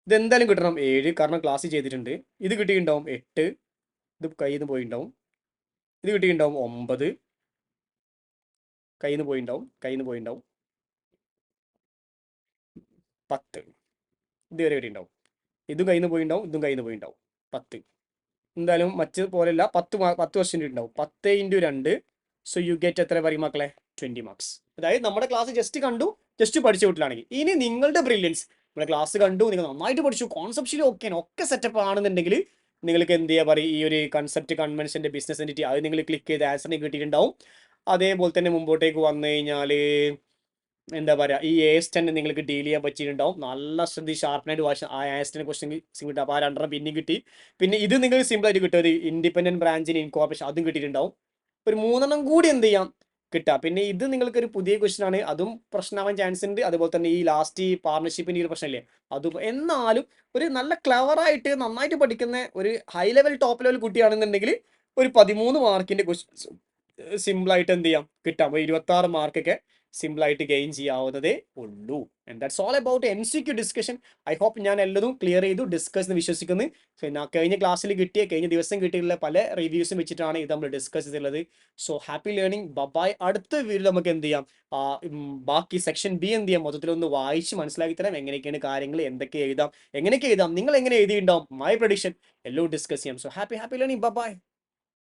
ഇതെന്തായാലും കിട്ടണം. 7 കാരണം ക്ലാസ് ചെയ്തിട്ടുണ്ട്. ഇത് കിട്ടിയിട്ടുണ്ടാവും. 8 ഇത് കയ്യിൽ നിന്ന് പോയിട്ടുണ്ടാവും. ഇത് കിട്ടിയിട്ടുണ്ടാവും. 9 കയ്യിൽ നിന്ന് പോയിട്ടുണ്ടാവും. 10 ഇതുവരെ കിട്ടിയിട്ടുണ്ടാവും. ഇതും കയ്യിൽ നിന്ന് പോയിട്ടുണ്ടാവും. ഇതും കയ്യിൽ നിന്ന് പോയിട്ടുണ്ടാവും. 10 എന്തായാലും മറ്റ് പോലെയല്ല. 10 ക്വസ്റ്റ്യൻ ഉണ്ടാവും. 10 ഇൻറ്റു 2 സോ യു ഗെറ്റ് എത്ര പറയും മക്കളെ? 20 മാർക്സ്. അതായത് നമ്മുടെ ക്ലാസ് ജസ്റ്റ് കണ്ടു, ജസ്റ്റ് പഠിച്ച വീട്ടിലാണെങ്കിൽ. ഇനി നിങ്ങളുടെ ബ്രില്യൻസ്, നമ്മുടെ ക്ലാസ് കണ്ടു, നിങ്ങൾ നന്നായിട്ട് പഠിച്ചു, കോൺസെപ്റ്റ്ലി ഒക്കെ സെറ്റപ്പ് ആണെന്നുണ്ടെങ്കിൽ നിങ്ങൾക്ക് എന്ത് ചെയ്യാൻ പറയും, ഈ ഒരു കൺസെപ്റ്റ് കൺവെൻഷൻ്റെ ബിസിനസ് എൻറ്റിറ്റി അത് നിങ്ങൾ ക്ലിക്ക് ചെയ്ത് ആൻസറിന് കിട്ടിയിട്ടുണ്ടാവും. അതേപോലെ തന്നെ മുമ്പോട്ടേക്ക് വന്നു കഴിഞ്ഞാൽ എന്താ പറയുക, ഈ AS10 നിങ്ങൾക്ക് ഡീൽ ചെയ്യാൻ പറ്റിയിട്ടുണ്ടാവും. നല്ല ശ്രദ്ധി ഷാർപ്പനായിട്ട് വായിച്ച ആ AS10 ക്വസ്റ്റ്യൻ കിട്ടും. അപ്പോൾ ആ 2 പിന്നെയും കിട്ടി. പിന്നെ ഇത് നിങ്ങൾക്ക് സിമ്പിളായിട്ട് കിട്ടുന്നത് ഇൻഡിപെൻഡൻറ്റ് ബ്രാഞ്ചിന് ഇൻകോർപ്പറേഷൻ അതും കിട്ടിയിട്ടുണ്ടാവും. ഒരു 3 കൂടി എന്ത് ചെയ്യാം കിട്ടുക. പിന്നെ ഇത് നിങ്ങൾക്കൊരു പുതിയ ക്വസ്റ്റ്യൻ ആണ്, അതും പ്രശ്നമാവാൻ ചാൻസ് ഉണ്ട്. അതുപോലെ തന്നെ ഈ ലാസ്റ്റ് ഈ പാർട്ണർഷിപ്പിൻ്റെ ഈ ഒരു പ്രശ്നമില്ലേ അതും. എന്നാലും ഒരു നല്ല ക്ലവറായിട്ട് നന്നായിട്ട് പഠിക്കുന്ന ഒരു ഹൈ ലെവൽ ടോപ്പ് ലെവൽ കുട്ടിയാണെന്നുണ്ടെങ്കിൽ ഒരു 13 മാർക്കിൻ്റെ ക്വസ്റ്റ്യൻസ് സിമ്പിളായിട്ട് എന്ത് ചെയ്യാം കിട്ടാം. 26 മാർക്കൊക്കെ സിമ്പിളായിട്ട് ഗെയിൻ ചെയ്യാവുന്നതേ ഉള്ളൂ. And that's all about MCQ discussion. I hope ഞാൻ എല്ലതും ക്ലിയർ ചെയ്തു, ഡിസ്കസ് എന്ന് വിശ്വസിക്കുന്നു. സോ കഴിഞ്ഞ ക്ലാസ്സിൽ കഴിഞ്ഞ ദിവസം കിട്ടിയിട്ടുള്ള പല റിവ്യൂസും വെച്ചിട്ടാണ് ഇത് നമ്മൾ ഡിസ്കസ് ചെയ്തിട്ടുള്ളത്. So happy learning. ബബായ്. അടുത്ത വീഡിയോ നമുക്ക് എന്ത് ചെയ്യാം, ബാക്കി സെക്ഷൻ B എന്ത് ചെയ്യാം മൊത്തത്തിലൊന്ന് വായിച്ച് മനസ്സിലാക്കി തരാം. എങ്ങനെയൊക്കെയാണ് കാര്യങ്ങൾ, എങ്ങനെയൊക്കെ എഴുതാം, നിങ്ങൾ എങ്ങനെ എഴുതിയിട്ടുണ്ടാവും, മൈ പ്രഡിക്ഷൻ എല്ലാം ഡിസ്കസ് ചെയ്യാം. So happy learning. ബബായ്.